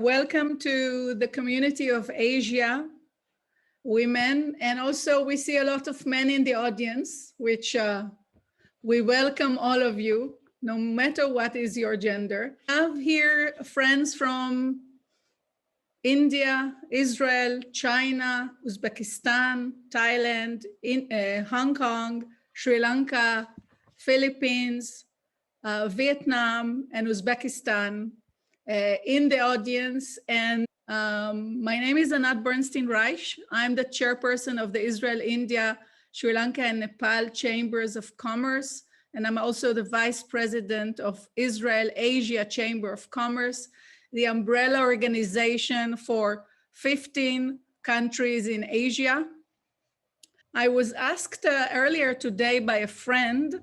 Welcome to the community of Asia women, and also we see a lot of men in the audience, which we welcome all of you, no matter what is your gender. I have here friends from India, Israel, China, Uzbekistan, Thailand, Hong Kong, Sri Lanka, Philippines, Vietnam, and Uzbekistan in the audience. And my name is Anat Bernstein-Reich. I'm the chairperson of the Israel, India, Sri Lanka, and Nepal Chambers of Commerce. And I'm also the vice president of Israel Asia Chamber of Commerce, the umbrella organization for 15 countries in Asia. I was asked earlier today by a friend,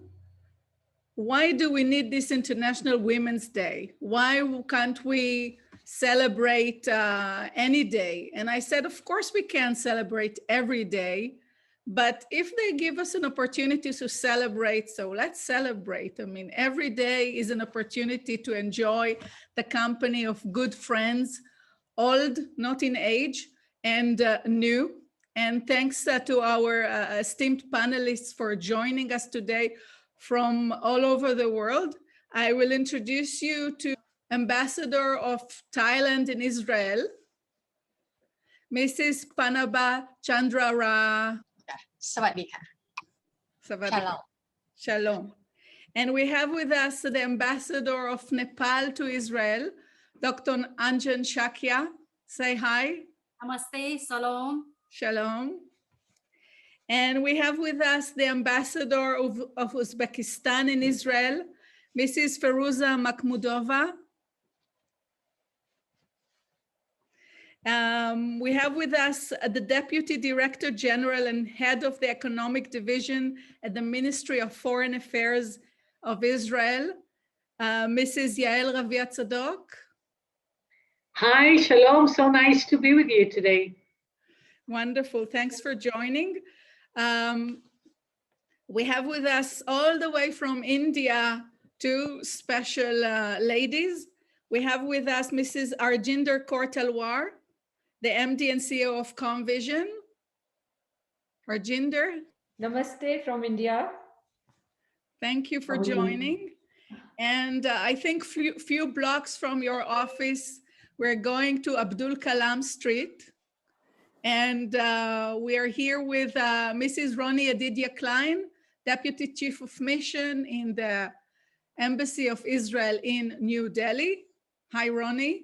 why do we need this International Women's Day? Why can't we celebrate any day? And I said, of course we can celebrate every day, but if they give us an opportunity to celebrate, so let's celebrate. I mean, every day is an opportunity to enjoy the company of good friends, old, not in age, and new. And thanks to our esteemed panelists for joining us today from all over the world. I will introduce you to Ambassador of Thailand in Israel, Mrs. Pannabha Chandraramya. Sawadika. Shalom. Shalom. And we have with us the Ambassador of Nepal to Israel, Dr. Anjan Shakya. Say hi. Namaste, Shalom. Shalom. And we have with us the Ambassador of Uzbekistan in Israel, Mrs. Feruza Makhmudova. We have with us the Deputy Director General and Head of the Economic Division at the Ministry of Foreign Affairs of Israel, Mrs. Yael Ravia Zadok. Hi, Shalom. So nice to be with you today. Wonderful. Thanks for joining. We have with us all the way from India two special ladies. We have with us Mrs. Harjinder Talwar, the MD and CEO of Comvision. Harjinder. Namaste from India. Thank you for joining. And I think few blocks from your office, we're going to Abdul Kalam Street. And we are here with Mrs. Rony Yedidia-Clein, Deputy Chief of Mission in the Embassy of Israel in New Delhi. Hi, Rony.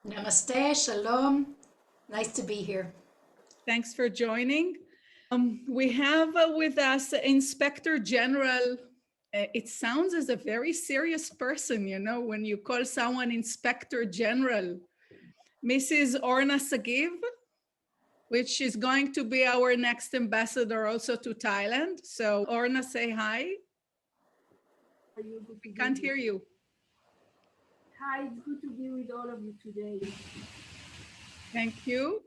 Namaste, Shalom. Nice to be here. Thanks for joining. We have with us Inspector General. It sounds as a very serious person, you know, when you call someone Inspector General. Mrs. Orna Sagiv, which is going to be our next ambassador also to Thailand. So Orna, say hi. We can't hear you. Hi, it's good to be with all of you today. Thank you.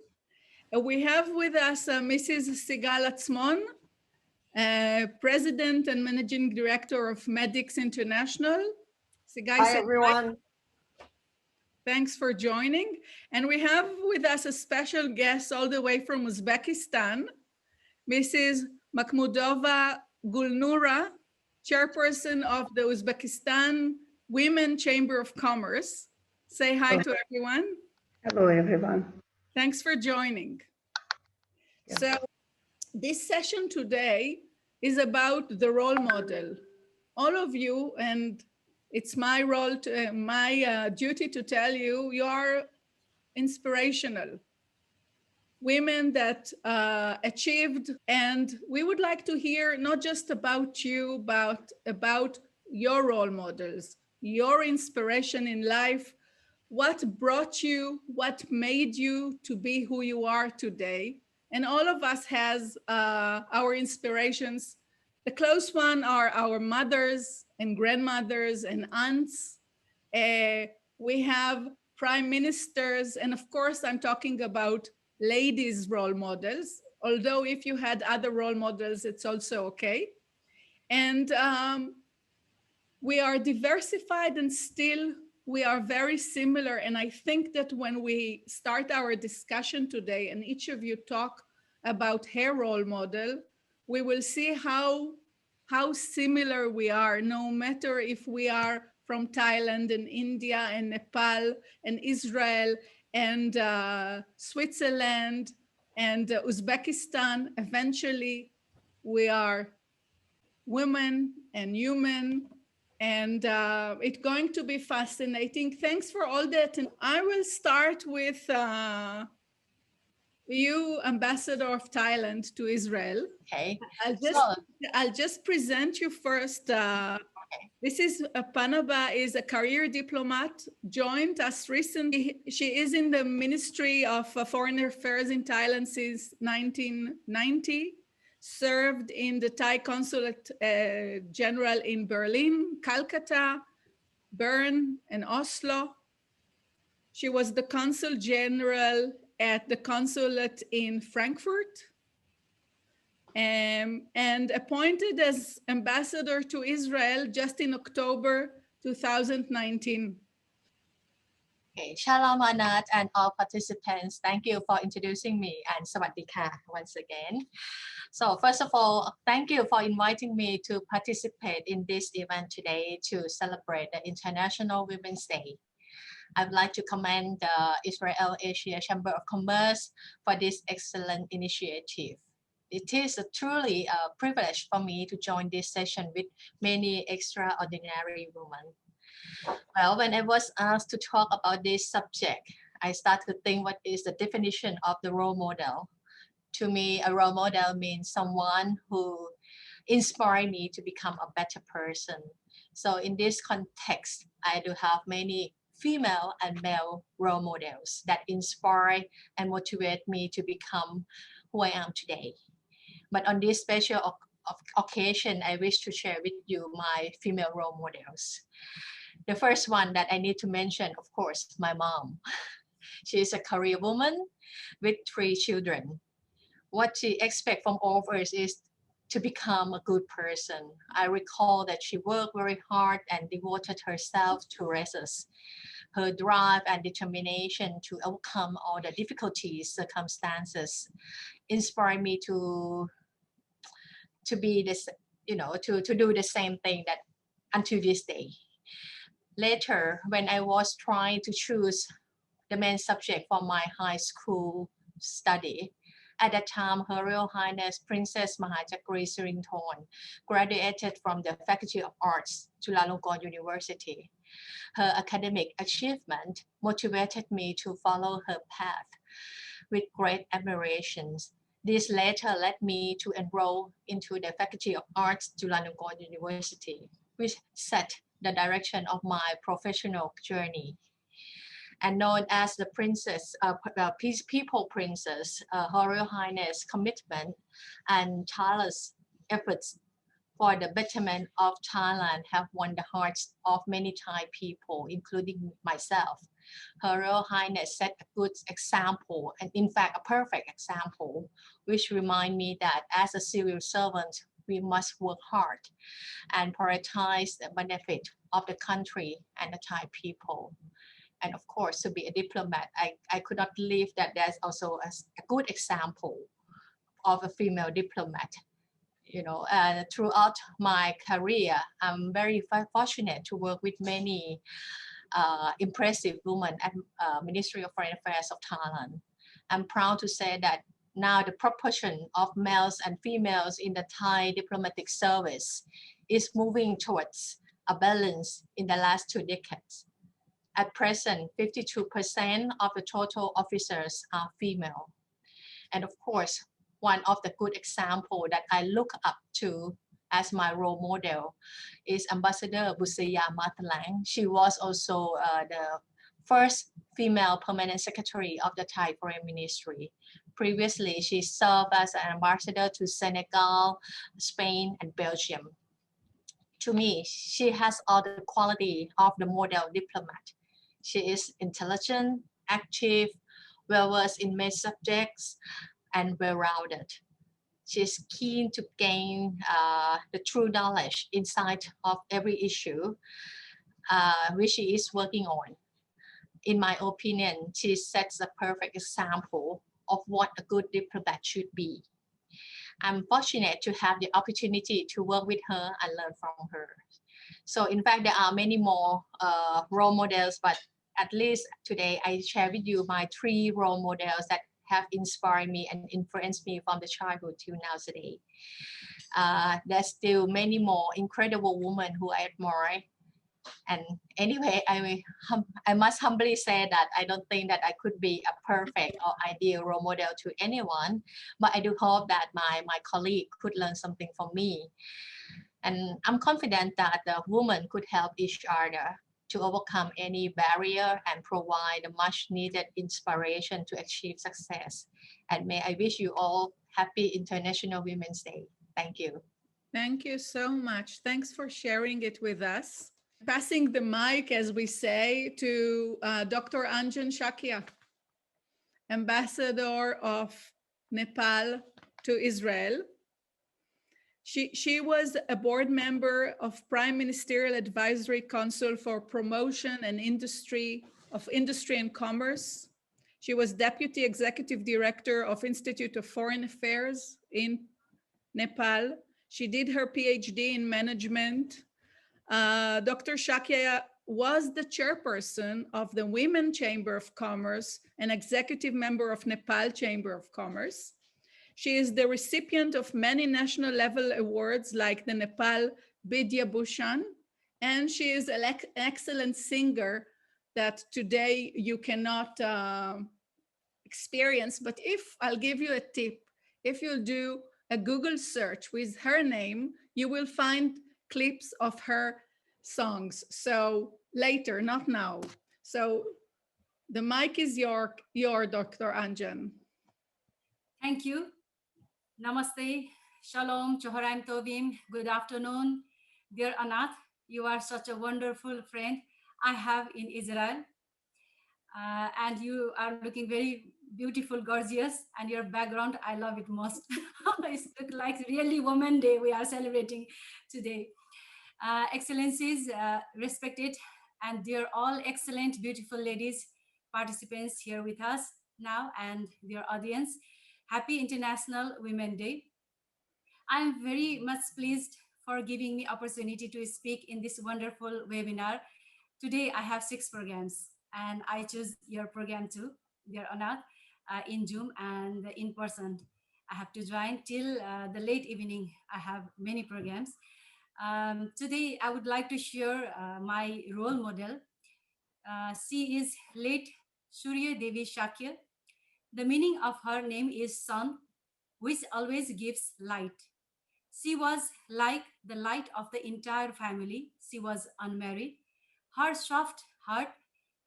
We have with us Mrs. Sigal Atzmon, President and Managing Director of Medix International. Sigal, hi, everyone. Thanks for joining. And we have with us a special guest all the way from Uzbekistan, Mrs. Makhmudova Gulnura, Chairperson of the Uzbekistan Women Chamber of Commerce. Say hi to everyone. Hello, everyone. Thanks for joining. Yeah. So this session today is about the role model. All of you, and it's my role, my duty to tell you, you are inspirational. Women that achieved, and we would like to hear not just about you, but about your role models, your inspiration in life, what brought you, what made you to be who you are today. And all of us has our inspirations. The close one are our mothers and grandmothers and aunts. We have prime ministers. And of course, I'm talking about ladies' role models. Although if you had other role models, it's also okay. And we are diversified and still we are very similar. And I think that when we start our discussion today and each of you talk about her role model, we will see how similar we are, no matter if we are from Thailand and India and Nepal and Israel and Switzerland and Uzbekistan. Eventually, we are women and human, and it's going to be fascinating. Thanks for all that. And I will start with you, Ambassador of Thailand to Israel. Okay. I'll just present you first. This is Pannabha, is a career diplomat, joined us recently. She is in the Ministry of Foreign Affairs in Thailand since 1990, served in the Thai Consulate General in Berlin, Calcutta, Bern, and Oslo. She was the Consul General at the Consulate in Frankfurt, and appointed as ambassador to Israel just in October 2019. Okay, Shalom Anat and all participants. Thank you for introducing me, and Sawadika once again. So first of all, thank you for inviting me to participate in this event today to celebrate the International Women's Day. I would like to commend the Israel Asia Chamber of Commerce for this excellent initiative. It is truly a privilege for me to join this session with many extraordinary women. Well, when I was asked to talk about this subject, I started to think, what is the definition of the role model? To me, a role model means someone who inspired me to become a better person. So in this context, I do have many female and male role models that inspire and motivate me to become who I am today. But on this special occasion, I wish to share with you my female role models. The first one that I need to mention, of course, my mom. She is a career woman with 3 children. What she expects from all of us is to become a good person. I recall that she worked very hard and devoted herself to raise us. Her drive and determination to overcome all the difficulties, circumstances, inspired me to be this, to do the same thing that until this day. Later, when I was trying to choose the main subject for my high school study, at that time, Her Royal Highness Princess Mahachakri Siringthorn graduated from the Faculty of Arts, Chulalongkorn University. Her academic achievement motivated me to follow her path with great admiration. This later led me to enroll into the Faculty of Arts, Chulalongkorn University, which set the direction of my professional journey. And known as the Princess, People Princess, Her Royal Highness' commitment and tireless efforts for the betterment of Thailand have won the hearts of many Thai people, including myself. Her Royal Highness set a good example, and in fact, a perfect example, which remind me that as a civil servant, we must work hard and prioritize the benefit of the country and the Thai people. And of course, to be a diplomat, I could not believe that there's also a good example of a female diplomat. Throughout my career, I'm very fortunate to work with many impressive women at Ministry of Foreign Affairs of Thailand. I'm proud to say that now the proportion of males and females in the Thai diplomatic service is moving towards a balance in the last 2 decades. At present, 52% of the total officers are female. And of course, one of the good examples that I look up to as my role model is Ambassador Busiya Matalang. She was also the first female permanent secretary of the Thai Foreign Ministry. Previously, she served as an ambassador to Senegal, Spain, and Belgium. To me, she has all the quality of the model diplomat. She is intelligent, active, well-versed in many subjects, and well-rounded. She is keen to gain the true knowledge, insight of every issue, which she is working on. In my opinion, she sets a perfect example of what a good diplomat should be. I'm fortunate to have the opportunity to work with her and learn from her. So in fact, there are many more role models, but at least today I share with you my 3 role models that have inspired me and influenced me from the childhood till now today. There's still many more incredible women who I admire. And anyway, I must humbly say that I don't think that I could be a perfect or ideal role model to anyone, but I do hope that my colleague could learn something from me. And I'm confident that the women could help each other to overcome any barrier and provide the much needed inspiration to achieve success. And may I wish you all happy International Women's Day. Thank you. Thank you so much. Thanks for sharing it with us. Passing the mic, as we say, to Dr. Anjan Shakya, Ambassador of Nepal to Israel. She was a board member of Prime Ministerial Advisory Council for Promotion and Industry and Commerce. She was Deputy Executive Director of Institute of Foreign Affairs in Nepal. She did her PhD in management. Dr. Shakya was the chairperson of the Women Chamber of Commerce and executive member of Nepal Chamber of Commerce. She is the recipient of many national level awards like the Nepal Vidya Bhushan, and she is an excellent singer that today you cannot experience. But if I'll give you a tip, if you do a Google search with her name, you will find clips of her songs. So later, not now. So the mic is your Dr. Anjan. Thank you. Namaste, Shalom, Choharam Tovim, good afternoon. Dear Anat, you are such a wonderful friend I have in Israel. And you are looking very beautiful, gorgeous, and your background, I love it most. It's like really Women's Day we are celebrating today. Excellencies, respected, and dear all excellent, beautiful ladies, participants here with us now, and dear audience, happy International Women's Day. I'm very much pleased for giving me opportunity to speak in this wonderful webinar. Today I have 6 programs, and I choose your program too, dear Anat, in Zoom and in person. I have to join till the late evening. I have many programs. Today I would like to share my role model. She is late Surya Devi Shakya. The meaning of her name is sun, which always gives light. She was like the light of the entire family. She was unmarried. Her soft heart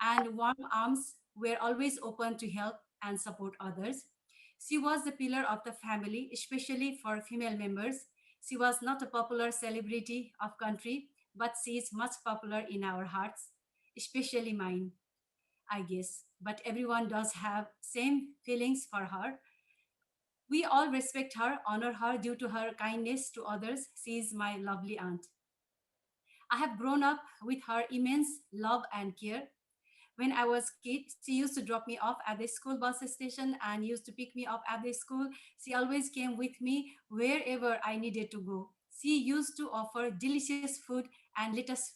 and warm arms were always open to help and support others. She was the pillar of the family, especially for female members. She was not a popular celebrity of country, but she is much popular in our hearts, especially mine, I guess. But everyone does have same feelings for her. We all respect her, honor her due to her kindness to others. She is my lovely aunt. I have grown up with her immense love and care. When I was a kid, she used to drop me off at the school bus station and used to pick me up at the school. She always came with me wherever I needed to go. She used to offer delicious food and let us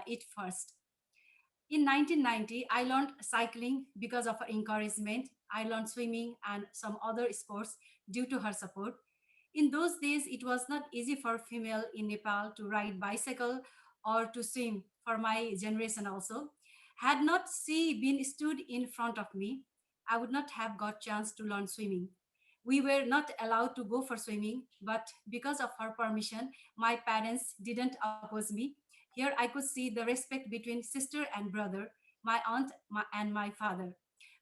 eat first. In 1990, I learned cycling because of her encouragement. I learned swimming and some other sports due to her support. In those days, it was not easy for female in Nepal to ride bicycle or to swim for my generation also. Had not she been stood in front of me, I would not have got chance to learn swimming. We were not allowed to go for swimming, but because of her permission, my parents didn't oppose me. Here I could see the respect between sister and brother, my aunt and my father.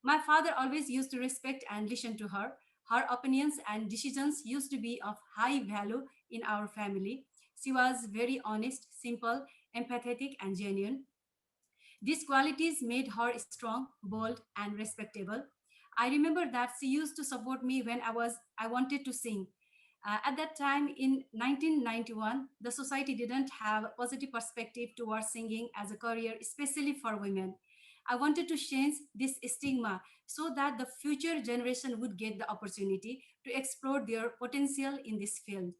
My father always used to respect and listen to her. Her opinions and decisions used to be of high value in our family. She was very honest, simple, empathetic, and genuine. These qualities made her strong, bold, and respectable. I remember that she used to support me when I wanted to sing. At that time in 1991, the society didn't have a positive perspective towards singing as a career, especially for women. I wanted to change this stigma so that the future generation would get the opportunity to explore their potential in this field.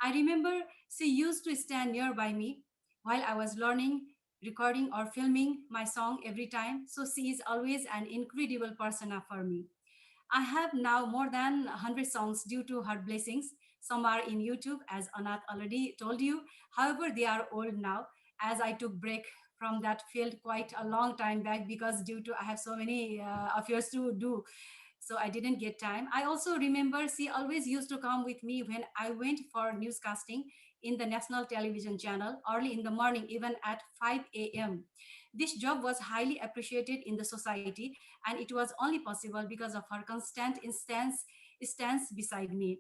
I remember she used to stand nearby me while I was learning, recording, or filming my song every time. So she is always an incredible persona for me. I have now more than 100 songs due to her blessings. Some are in YouTube, as Anat already told you. However, they are old now, as I took break from that field quite a long time back because due to I have so many affairs to do, so I didn't get time. I also remember she always used to come with me when I went for newscasting in the national television channel early in the morning, even at 5 a.m. This job was highly appreciated in the society, and it was only possible because of her constant stance beside me.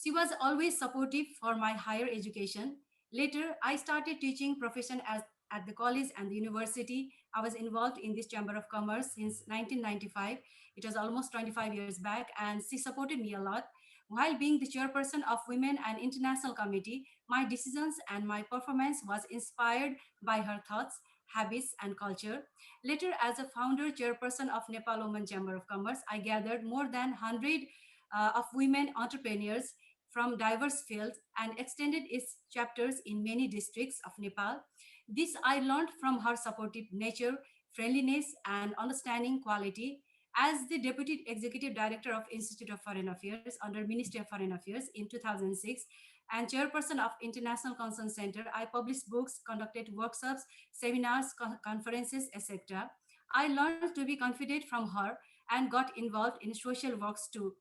She was always supportive for my higher education. Later, I started teaching profession at the college and the university. I was involved in this Chamber of Commerce since 1995. It was almost 25 years back, and she supported me a lot. While being the chairperson of Women and International Committee, my decisions and my performance was inspired by her thoughts, habits, and culture. Later, as a founder chairperson of Nepal Women Chamber of Commerce, I gathered more than 100 of women entrepreneurs from diverse fields and extended its chapters in many districts of Nepal. This I learned from her supportive nature, friendliness, and understanding quality. As the Deputy Executive Director of Institute of Foreign Affairs under Ministry of Foreign Affairs in 2006 and Chairperson of International Concern Center, I published books, conducted workshops, seminars, conferences, etc. I learned to be confident from her and got involved in social works too.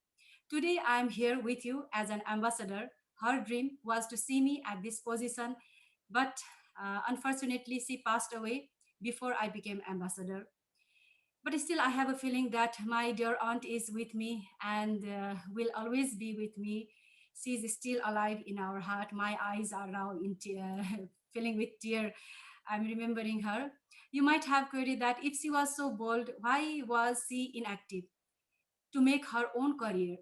Today, I am here with you as an ambassador. Her dream was to see me at this position, but unfortunately, she passed away before I became ambassador. But still, I have a feeling that my dear aunt is with me and will always be with me. She is still alive in our heart. My eyes are now filling with tear. I'm remembering her. You might have queried that if she was so bold, why was she inactive to make her own career?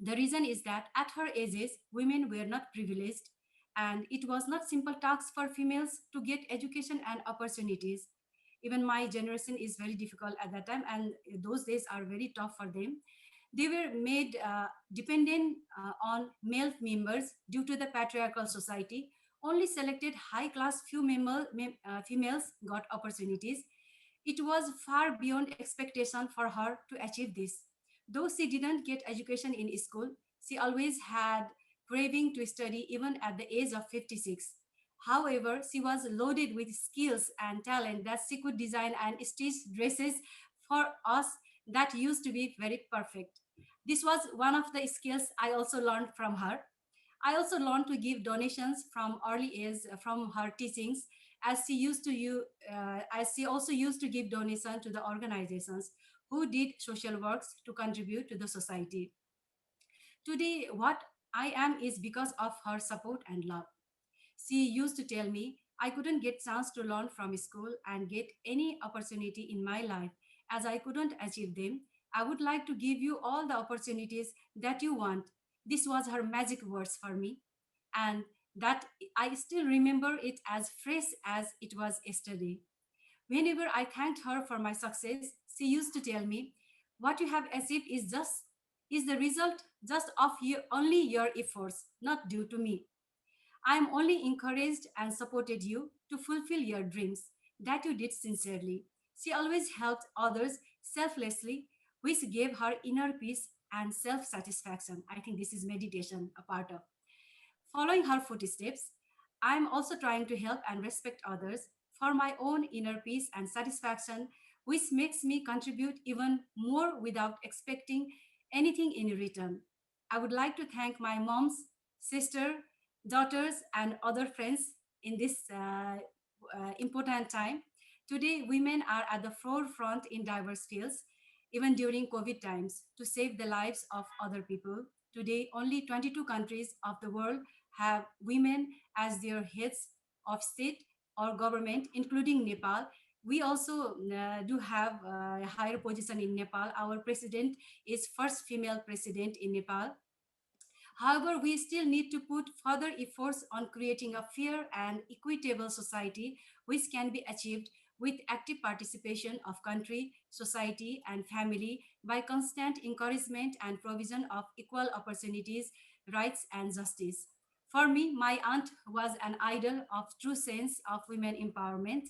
The reason is that at her ages, women were not privileged, and it was not simple task for females to get education and opportunities. Even my generation is very difficult at that time, and those days are very tough for them. They were made dependent on male members due to the patriarchal society. Only selected high-class females got opportunities. It was far beyond expectation for her to achieve this. Though she didn't get education in school, she always had craving to study even at the age of 56. However, she was loaded with skills and talent that she could design and stitch dresses for us that used to be very perfect. This was one of the skills I also learned from her. I also learned to give donations from early age from her teachings, as as she also used to give donation to the organizations who did social works to contribute to the society. Today, what I am is because of her support and love. She used to tell me I couldn't get chance to learn from school and get any opportunity in my life as I couldn't achieve them. I would like to give you all the opportunities that you want. This was her magic words for me, and that I still remember it as fresh as it was yesterday. Whenever I thanked her for my success, she used to tell me, "What you have achieved is the result just of only your efforts, not due to me. I am only encouraged and supported you to fulfill your dreams that you did sincerely." She always helped others selflessly, which gave her inner peace and self-satisfaction. I think this is meditation, a part of. Following her footsteps, I am also trying to help and respect others for my own inner peace and satisfaction, which makes me contribute even more without expecting anything in return. I would like to thank my mom's sister, daughters, and other friends in this important time. Today, women are at the forefront in diverse fields, even during COVID times, to save the lives of other people. Today, only 22 countries of the world have women as their heads of state or government, including Nepal. We also do have a higher position in Nepal. Our president is first female president in Nepal. However, we still need to put further efforts on creating a fair and equitable society, which can be achieved with active participation of country, society, and family by constant encouragement and provision of equal opportunities, rights, and justice. For me, my aunt was an idol of true sense of women empowerment.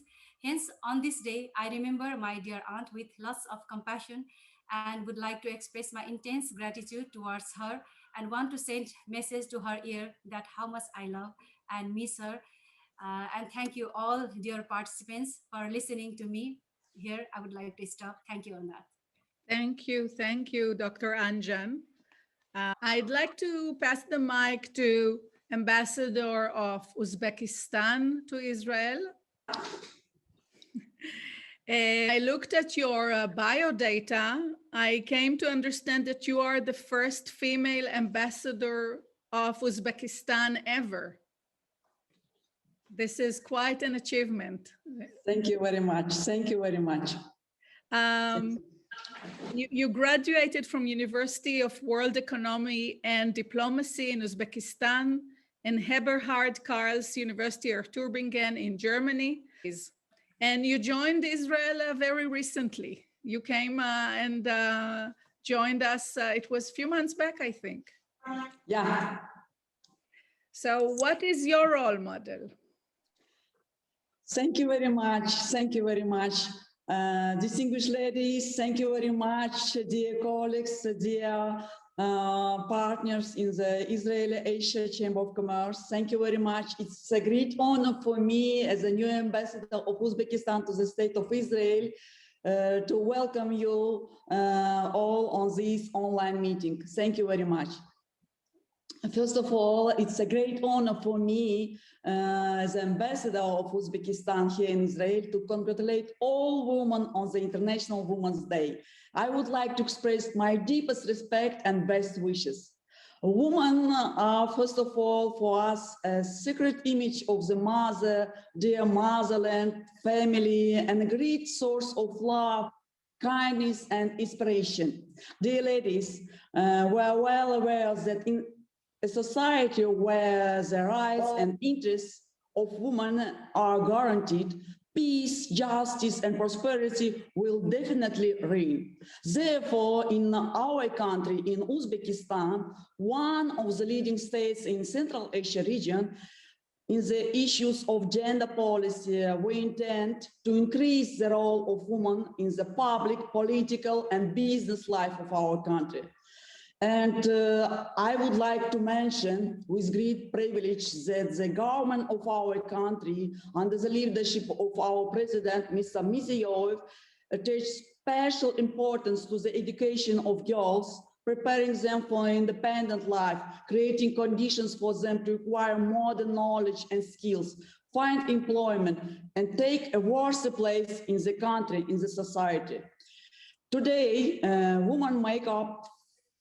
Hence, on this day, I remember my dear aunt with lots of compassion and would like to express my intense gratitude towards her and want to send message to her ear that how much I love and miss her. And thank you all dear participants for listening to me. Here, I would like to stop. Thank you, Anat. Thank you, Dr. Anjan. I'd like to pass the mic to Ambassador of Uzbekistan to Israel. I looked at your bio data. I came to understand that you are the first female ambassador of Uzbekistan ever. This is quite an achievement. Thank you very much. Thank you very much. You graduated from University of World Economy and Diplomacy in Uzbekistan and Eberhard Karls University of Tübingen in Germany. And you joined Israel very recently. You came and joined us, it was a few months back, I think. Yeah. So what is your role model? Thank you very much. Thank you very much. Distinguished ladies, thank you very much, dear colleagues, dear partners in the Israeli-Asia Chamber of Commerce. Thank you very much. It's a great honor for me as a new ambassador of Uzbekistan to the State of Israel to welcome you all on this online meeting. Thank you very much. First of all, it's a great honor for me as ambassador of Uzbekistan here in Israel to congratulate all women on the International Women's Day. I would like to express my deepest respect and best wishes. Women are, first of all, for us, a sacred image of the mother, dear motherland, family, and a great source of love, kindness, and inspiration. Dear ladies, we are well aware that in a society where the rights and interests of women are guaranteed, peace, justice, and prosperity will definitely reign. Therefore, in our country, in Uzbekistan, one of the leading states in Central Asia region, in the issues of gender policy, we intend to increase the role of women in the public, political, and business life of our country. And I would like to mention with great privilege that the government of our country, under the leadership of our president, Mr. Mirziyoyev, attaches special importance to the education of girls, preparing them for independent life, creating conditions for them to acquire modern knowledge and skills, find employment, and take a worthy place in the country, in the society. Today, women make up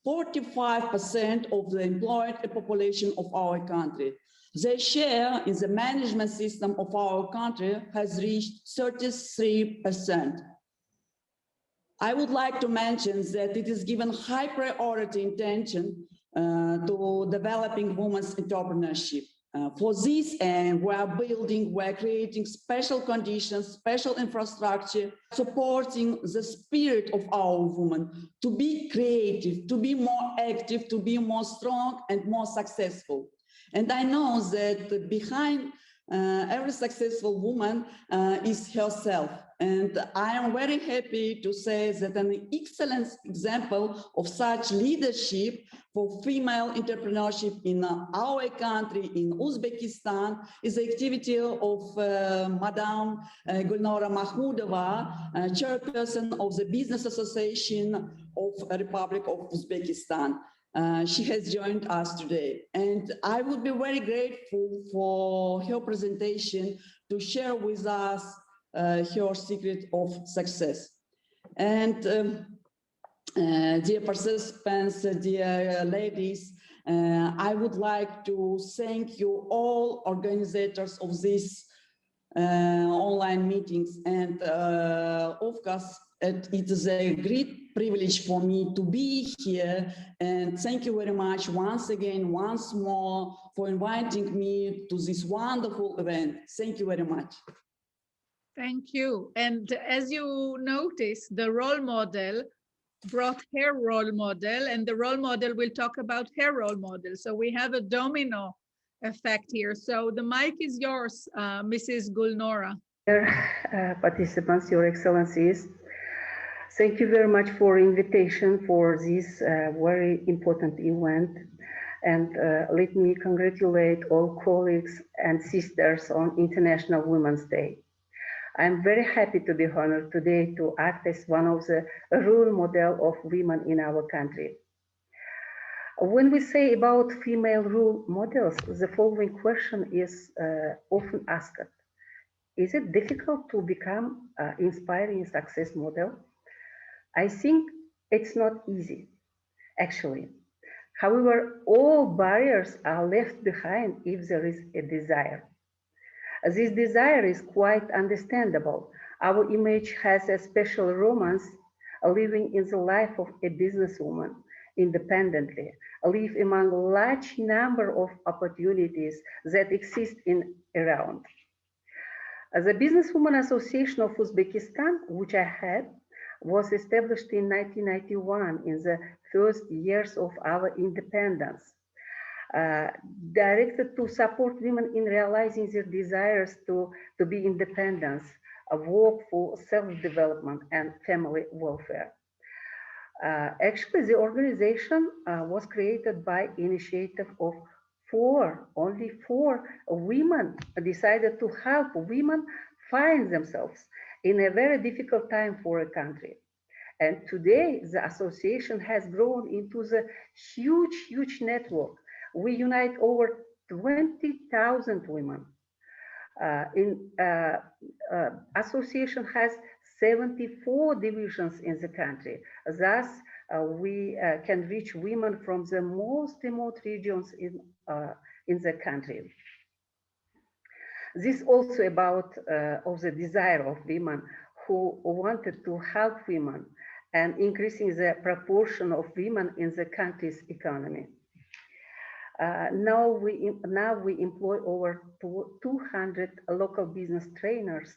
45% of the employed population of our country. Their share in the management system of our country has reached 33%. I would like to mention that it is given high priority attention to developing women's entrepreneurship. For this end, we're creating special conditions, special infrastructure, supporting the spirit of our women to be creative, to be more active, to be more strong and more successful. And I know that behind every successful woman is herself. And I am very happy to say that an excellent example of such leadership for female entrepreneurship in our country, in Uzbekistan, is the activity of Madame Gulnora Makhmudova, Chairperson of the Business Association of the Republic of Uzbekistan. She has joined us today, and I would be very grateful for her presentation to share with us her secret of success. And dear participants, dear ladies, I would like to thank you all organizers of this online meetings. And of course, it is a great privilege for me to be here. And thank you very much once again, once more, for inviting me to this wonderful event. Thank you very much. Thank you. And as you notice, the role model brought her role model, and the role model will talk about her role model. So we have a domino effect here. So the mic is yours, Mrs. Gulnora. Dear participants, Your Excellencies, thank you very much for invitation for this very important event. And let me congratulate all colleagues and sisters on International Women's Day. I'm very happy to be honored today to act as one of the role model of women in our country. When we say about female role models, the following question is often asked. Is it difficult to become an inspiring success model? I think it's not easy, actually. However, all barriers are left behind if there is a desire. This desire is quite understandable. Our image has a special romance, living in the life of a businesswoman independently, live among a large number of opportunities that exist around. The Businesswoman Association of Uzbekistan, which I had, was established in 1991 in the first years of our independence. Directed to support women in realizing their desires to be independent, work for self-development and family welfare. Actually, the organization was created by initiative of only four women decided to help women find themselves in a very difficult time for a country. And today, the association has grown into the huge network. We unite over 20,000 women. Association has 74 divisions in the country. Thus, we can reach women from the most remote regions in the country. This also about of the desire of women who wanted to help women and increasing the proportion of women in the country's economy. Now we employ over 200 local business trainers.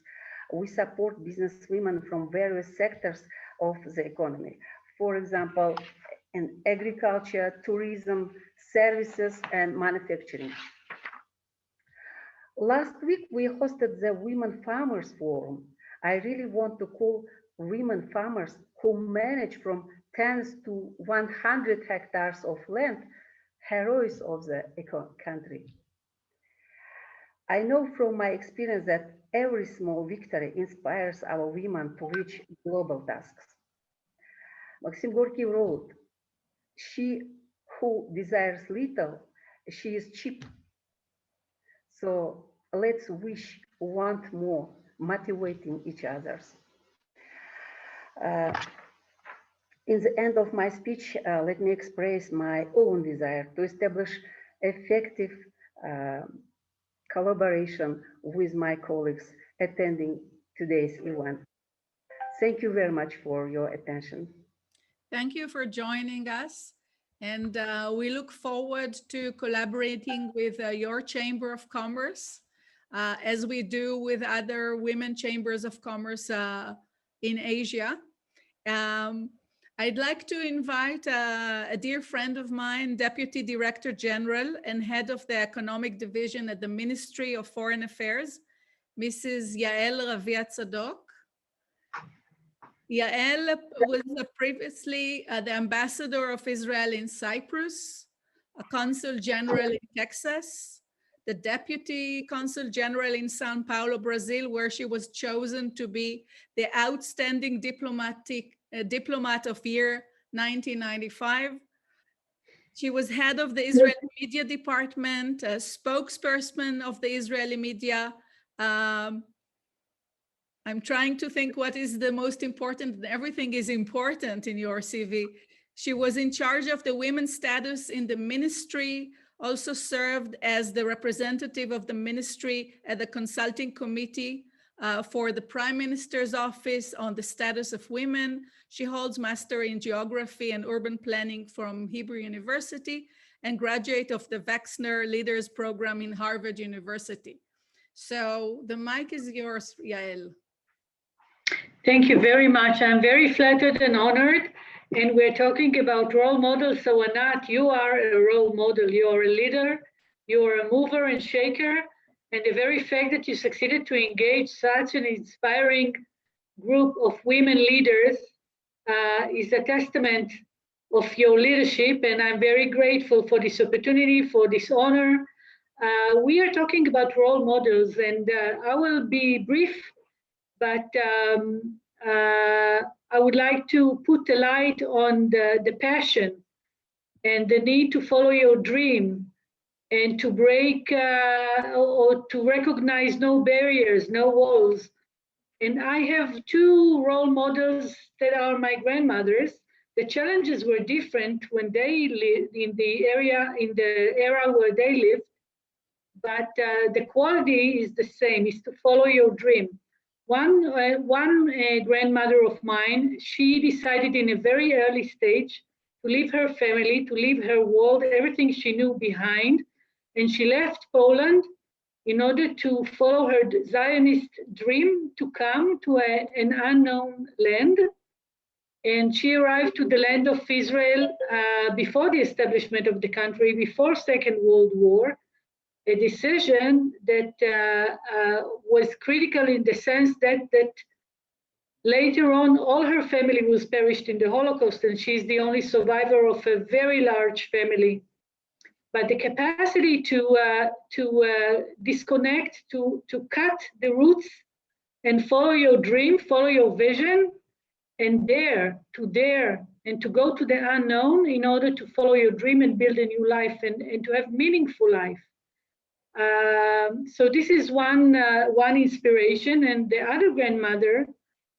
We support business women from various sectors of the economy. For example, in agriculture, tourism, services, and manufacturing. Last week, we hosted the Women Farmers Forum. I really want to call women farmers who manage from tens to 100 hectares of land heroes of the country. I know from my experience that every small victory inspires our women to reach global tasks. Maxim Gorky wrote, "She who desires little, she is cheap." So let's wish, want more, motivating each other. In the end of my speech, let me express my own desire to establish effective collaboration with my colleagues attending today's event. Thank you very much for your attention. Thank you for joining us. And we look forward to collaborating with your Chamber of Commerce, as we do with other women chambers of commerce in Asia. I'd like to invite a dear friend of mine, Deputy Director General and Head of the Economic Division at the Ministry of Foreign Affairs, Mrs. Yael Ravia Zadok. Yael was previously the Ambassador of Israel in Cyprus, a Consul General in Texas, the Deputy Consul General in Sao Paulo, Brazil, where she was chosen to be the Outstanding Diplomat of year 1995. She was head of the Israeli Media Department, a spokesperson of the Israeli media. I'm trying to think what is the most important. Everything is important in your CV. She was in charge of the women's status in the Ministry also served as the representative of the ministry at the consulting committee for the Prime Minister's office on the status of women. She holds Master in Geography and Urban Planning from Hebrew University and graduate of the Wexner Leaders Program in Harvard University. So the mic is yours, Yael. Thank you very much. I'm very flattered and honored. And we're talking about role models. So Anat, you are a role model. You are a leader. You are a mover and shaker. And the very fact that you succeeded to engage such an inspiring group of women leaders is a testament of your leadership. And I'm very grateful for this opportunity, for this honor. We are talking about role models, and I will be brief, but I would like to put a light on the passion and the need to follow your dream and to break or to recognize no barriers, no walls. And I have two role models that are my grandmothers. The challenges were different when they lived in the era where they lived, but the quality is the same, is to follow your dream. One grandmother of mine, she decided in a very early stage to leave her family, to leave her world, everything she knew behind, and she left Poland in order to follow her Zionist dream to come to an unknown land. And she arrived to the land of Israel before the establishment of the country, before Second World War, a decision that was critical in the sense that later on all her family was perished in the Holocaust, and she's the only survivor of a very large family. But the capacity to disconnect, to cut the roots and follow your dream, follow your vision, and dare and to go to the unknown in order to follow your dream and build a new life and to have meaningful life. So this is one inspiration. And the other grandmother,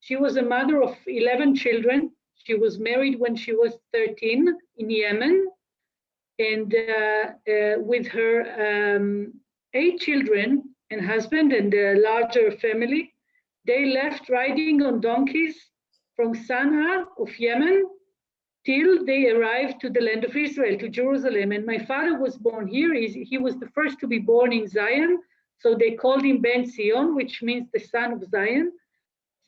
she was a mother of 11 children. She was married when she was 13 in Yemen. And with her 8 children and husband and a larger family, they left riding on donkeys from Sana'a of Yemen till they arrived to the land of Israel, to Jerusalem. And my father was born here. He was the first to be born in Zion. So they called him Ben Zion, which means the son of Zion.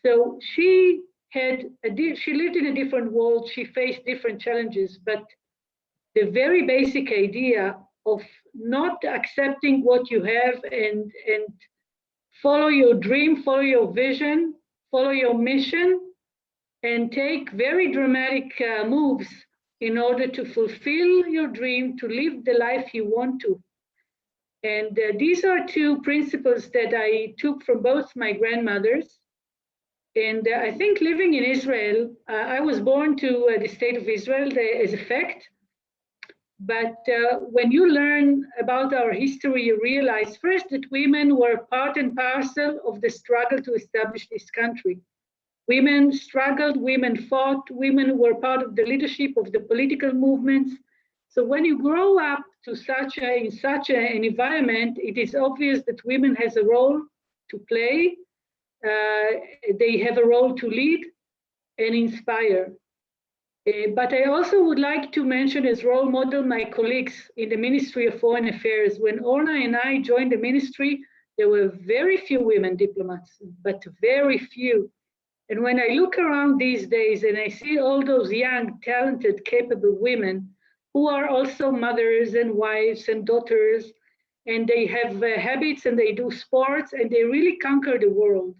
So she lived in a different world. She faced different challenges, but the very basic idea of not accepting what you have and follow your dream, follow your vision, follow your mission, and take very dramatic moves in order to fulfill your dream, to live the life you want to. And these are two principles that I took from both my grandmothers. And I think living in Israel, I was born to the state of Israel as a fact. But when you learn about our history, you realize first that women were part and parcel of the struggle to establish this country. Women struggled, women fought, women were part of the leadership of the political movements. So when you grow up to in such an environment, it is obvious that women has a role to play. They have a role to lead and inspire. But I also would like to mention as role model my colleagues in the Ministry of Foreign Affairs. When Orna and I joined the ministry, there were very few women diplomats, but very few. And when I look around these days and I see all those young, talented, capable women who are also mothers and wives and daughters, and they have habits and they do sports and they really conquer the world.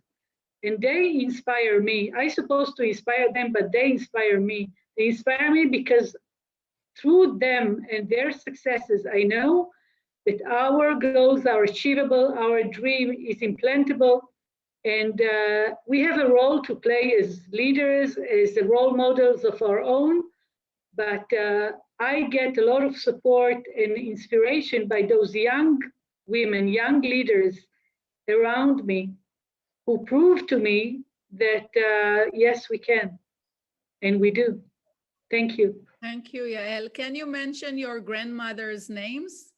And they inspire me. I'm supposed to inspire them, but they inspire me. They inspire me because through them and their successes, I know that our goals are achievable, our dream is implantable, and we have a role to play as leaders, as the role models of our own. But I get a lot of support and inspiration by those young women, young leaders around me who prove to me that yes, we can, and we do. Thank you. Thank you, Yael. Can you mention your grandmother's names?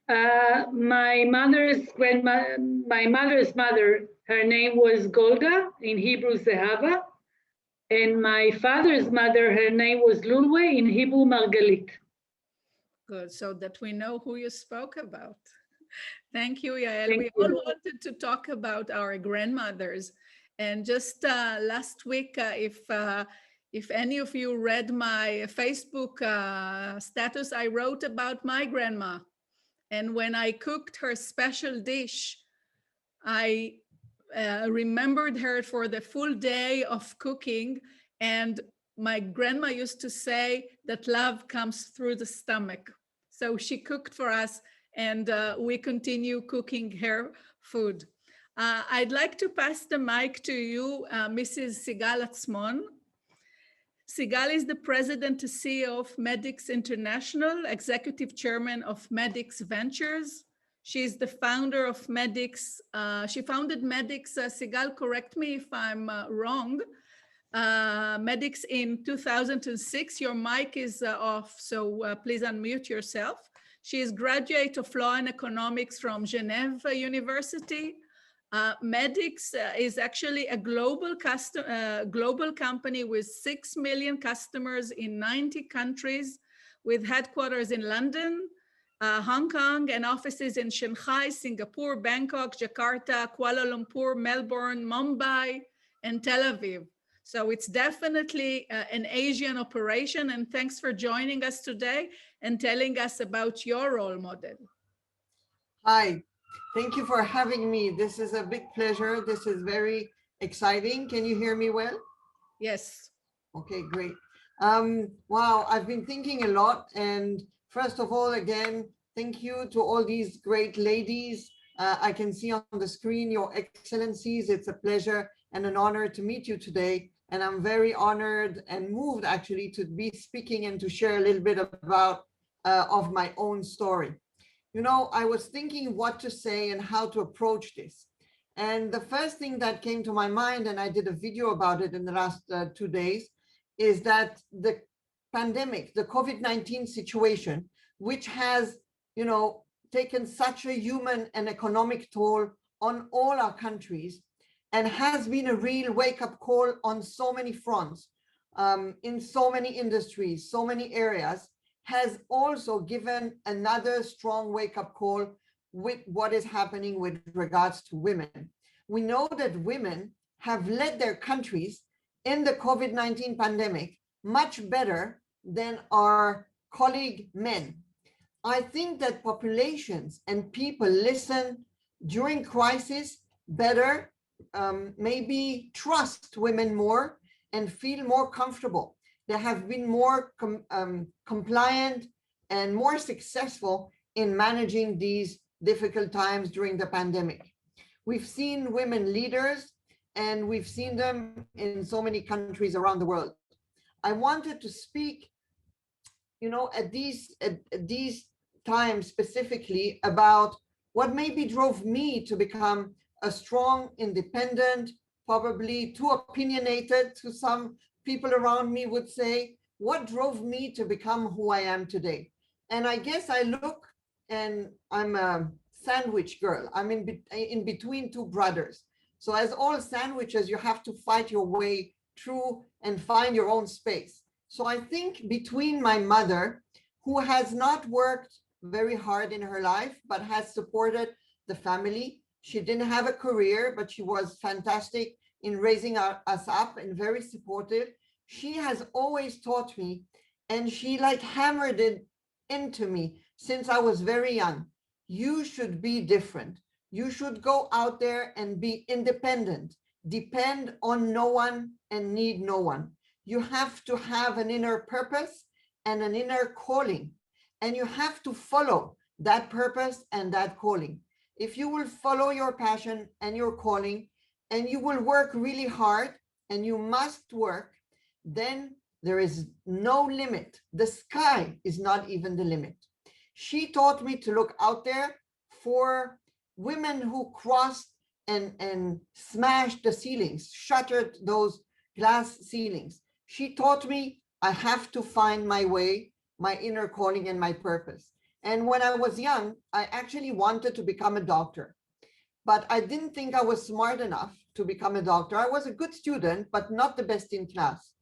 My mother's mother, her name was Golda, in Hebrew Zehava, and my father's mother, her name was Lulwe, in Hebrew Margalit. Good, so that we know who you spoke about. Thank you, Yael. Thank We you. all wanted to talk about our grandmothers. And just last week, if any of you read my Facebook status, I wrote about my grandma. And when I cooked her special dish, I remembered her for the full day of cooking. And my grandma used to say that love comes through the stomach. So she cooked for us, and we continue cooking her food. I'd like to pass the mic to you, Mrs. Sigal Atzmon. Sigal is the president and CEO of Medix International, executive chairman of Medix Ventures. She is the founder of Medix. She founded Medix, Sigal, correct me if I'm wrong, Medix in 2006. Your mic is off, so please unmute yourself. She is graduate of law and economics from Geneva University. Medix is actually a global company with 6 million customers in 90 countries, with headquarters in London, Hong Kong, and offices in Shanghai, Singapore, Bangkok, Jakarta, Kuala Lumpur, Melbourne, Mumbai, and Tel Aviv. So it's definitely an Asian operation. And thanks for joining us today and telling us about your role model. Hi, thank you for having me. This is a big pleasure. This is very exciting. Can you hear me well? Yes. Okay, great. Wow, I've been thinking a lot. And first of all, again, thank you to all these great ladies. I can see on the screen your excellencies. It's a pleasure and an honor to meet you today. And I'm very honored and moved actually to be speaking and to share a little bit about of my own story. You know, I was thinking what to say and how to approach this. And the first thing that came to my mind, and I did a video about it in the last 2 days, is that the pandemic, the COVID-19 situation, which has, you know, taken such a human and economic toll on all our countries, and has been a real wake-up call on so many fronts, in so many industries, so many areas, has also given another strong wake-up call with what is happening with regards to women. We know that women have led their countries in the COVID-19 pandemic much better than our colleague men. I think that populations and people listen during crisis better, maybe trust women more and feel more comfortable. They have been more compliant and more successful in managing these difficult times during the pandemic. We've seen women leaders, and we've seen them in so many countries around the world. I wanted to speak, you know, at these times specifically about what maybe drove me to become a strong, independent, probably too opinionated to some people around me would say, what drove me to become who I am today? And I guess I look, and I'm a sandwich girl. I'm in between two brothers. So as all sandwiches, you have to fight your way through and find your own space. So I think between my mother, who has not worked very hard in her life, but has supported the family. She didn't have a career, but she was fantastic in raising us up and very supportive. She has always taught me, and she like hammered it into me since I was very young. You should be different. You should go out there and be independent, depend on no one and need no one. You have to have an inner purpose and an inner calling, and you have to follow that purpose and that calling. If you will follow your passion and your calling, and you will work really hard, and you must work, then there is no limit. The sky is not even the limit. She taught me to look out there for women who crossed and smashed the ceilings, shattered those glass ceilings. She taught me I have to find my way, my inner calling and my purpose. And when I was young, I actually wanted to become a doctor, but I didn't think I was smart enough to become a doctor. I was a good student, but not the best in class.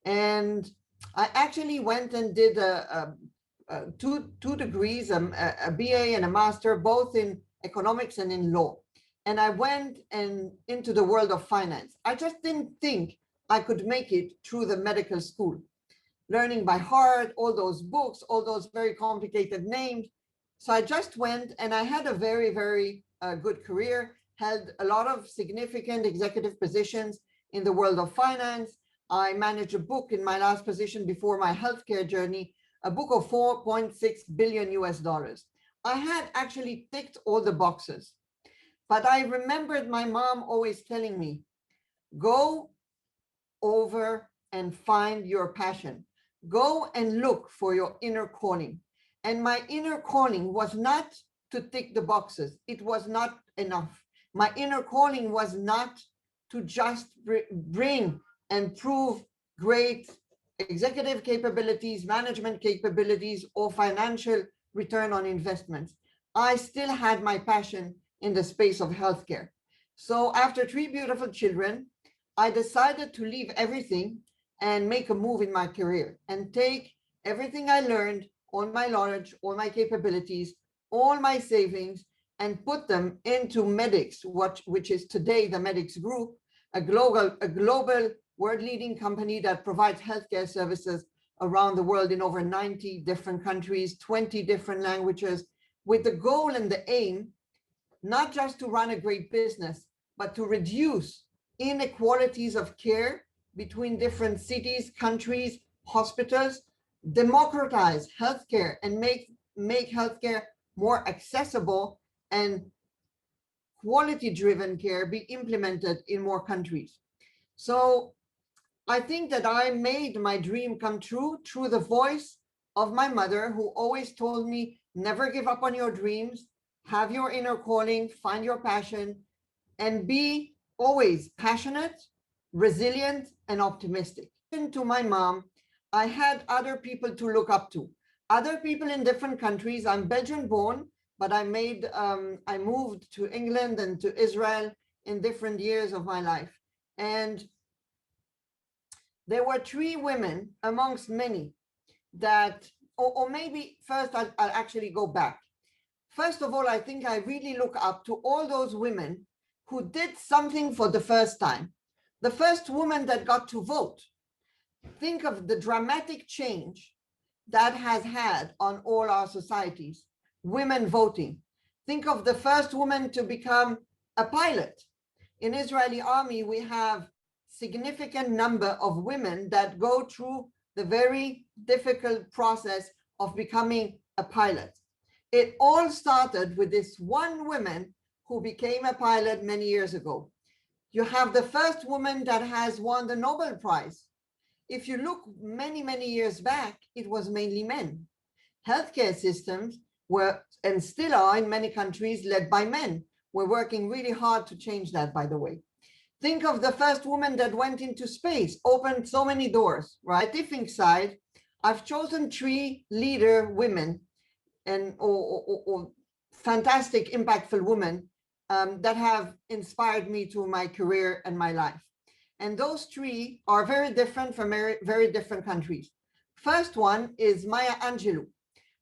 And I actually went and did two degrees, a BA and a master, both in economics and in law. And I went into the world of finance. I just didn't think I could make it through the medical school, learning by heart, all those books, all those very complicated names. So I just went, and I had a very, very good career, held a lot of significant executive positions in the world of finance. I managed a book in my last position before my healthcare journey, a book of $4.6 billion US. I had actually ticked all the boxes, but I remembered my mom always telling me, go over and find your passion. Go and look for your inner calling. And my inner calling was not to tick the boxes. It was not enough. My inner calling was not to just bring and prove great executive capabilities, management capabilities, or financial return on investments. I still had my passion in the space of healthcare. So after 3 beautiful children, I decided to leave everything and make a move in my career and take everything I learned, all my knowledge, all my capabilities, all my savings, and put them into Medix, which is today the Medix Group, a global world-leading company that provides healthcare services around the world in over 90 different countries, 20 different languages, with the goal and the aim, not just to run a great business, but to reduce inequalities of care between different cities, countries, hospitals, democratize healthcare, and make healthcare more accessible and quality-driven care be implemented in more countries. So I think that I made my dream come true through the voice of my mother, who always told me, never give up on your dreams, have your inner calling, find your passion, and be always passionate, resilient, and optimistic. And to my mom, I had other people to look up to, other people in different countries. I'm Belgian born, but I moved to England and to Israel in different years of my life. And there were 3 women amongst many that, or maybe first I'll actually go back. First of all, I think I really look up to all those women who did something for the first time. The first woman that got to vote. Think of the dramatic change that has had on all our societies, women voting. Think of the first woman to become a pilot. In Israeli army, we have significant number of women that go through the very difficult process of becoming a pilot. It all started with this one woman who became a pilot many years ago. You have the first woman that has won the Nobel Prize. If you look many, many years back, it was mainly men. Healthcare systems were, and still are in many countries, led by men. We're working really hard to change that, by the way. Think of the first woman that went into space, opened so many doors, right? Scientific side, I've chosen 3 leader women and or fantastic, impactful women that have inspired me to my career and my life. And those 3 are very different from very different countries. First one is Maya Angelou,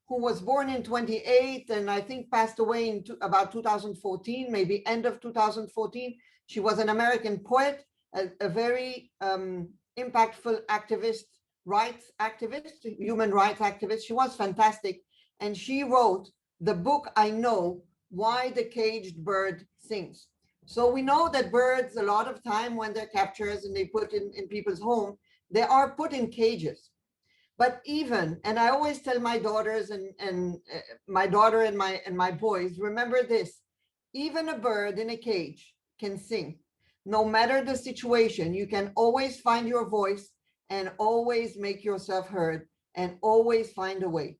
who was born in 28 and I think passed away in about 2014, maybe end of 2014. She was an American poet, a very impactful activist, rights activist, human rights activist. She was fantastic. And she wrote the book, I Know Why the Caged Bird Sings. So we know that birds, a lot of time when they're captured and they put in people's home, they are put in cages. But even, and I always tell my daughters and my daughter and my boys, remember this, even a bird in a cage can sing. No matter the situation, you can always find your voice and always make yourself heard and always find a way.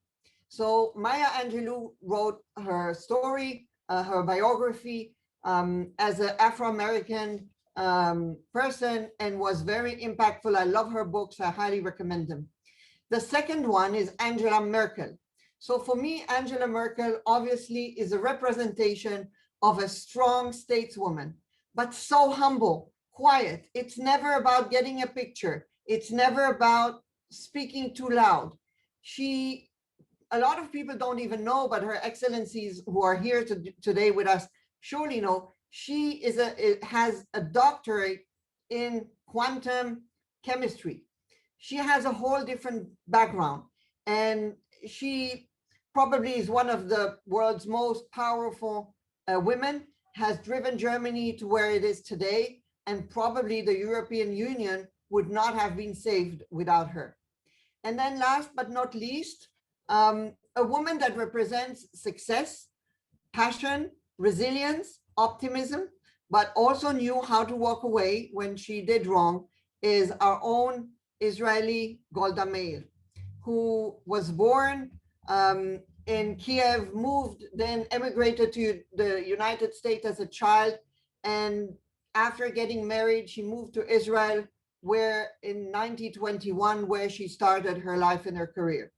So Maya Angelou wrote her story, her biography as an Afro-American person and was very impactful. I love her books. I highly recommend them. The second one is Angela Merkel. So for me, Angela Merkel obviously is a representation of a strong stateswoman, but so humble, quiet. It's never about getting a picture. It's never about speaking too loud. A lot of people don't even know, but Her Excellencies who are here today with us surely know, she has a doctorate in quantum chemistry. She has a whole different background, and she probably is one of the world's most powerful women, has driven Germany to where it is today, and probably the European Union would not have been saved without her. And then last but not least, a woman that represents success, passion, resilience, optimism, but also knew how to walk away when she did wrong, is our own Israeli Golda Meir, who was born in Kiev, moved, then emigrated to the United States as a child. And after getting married, she moved to Israel, where in 1921, where she started her life and her career.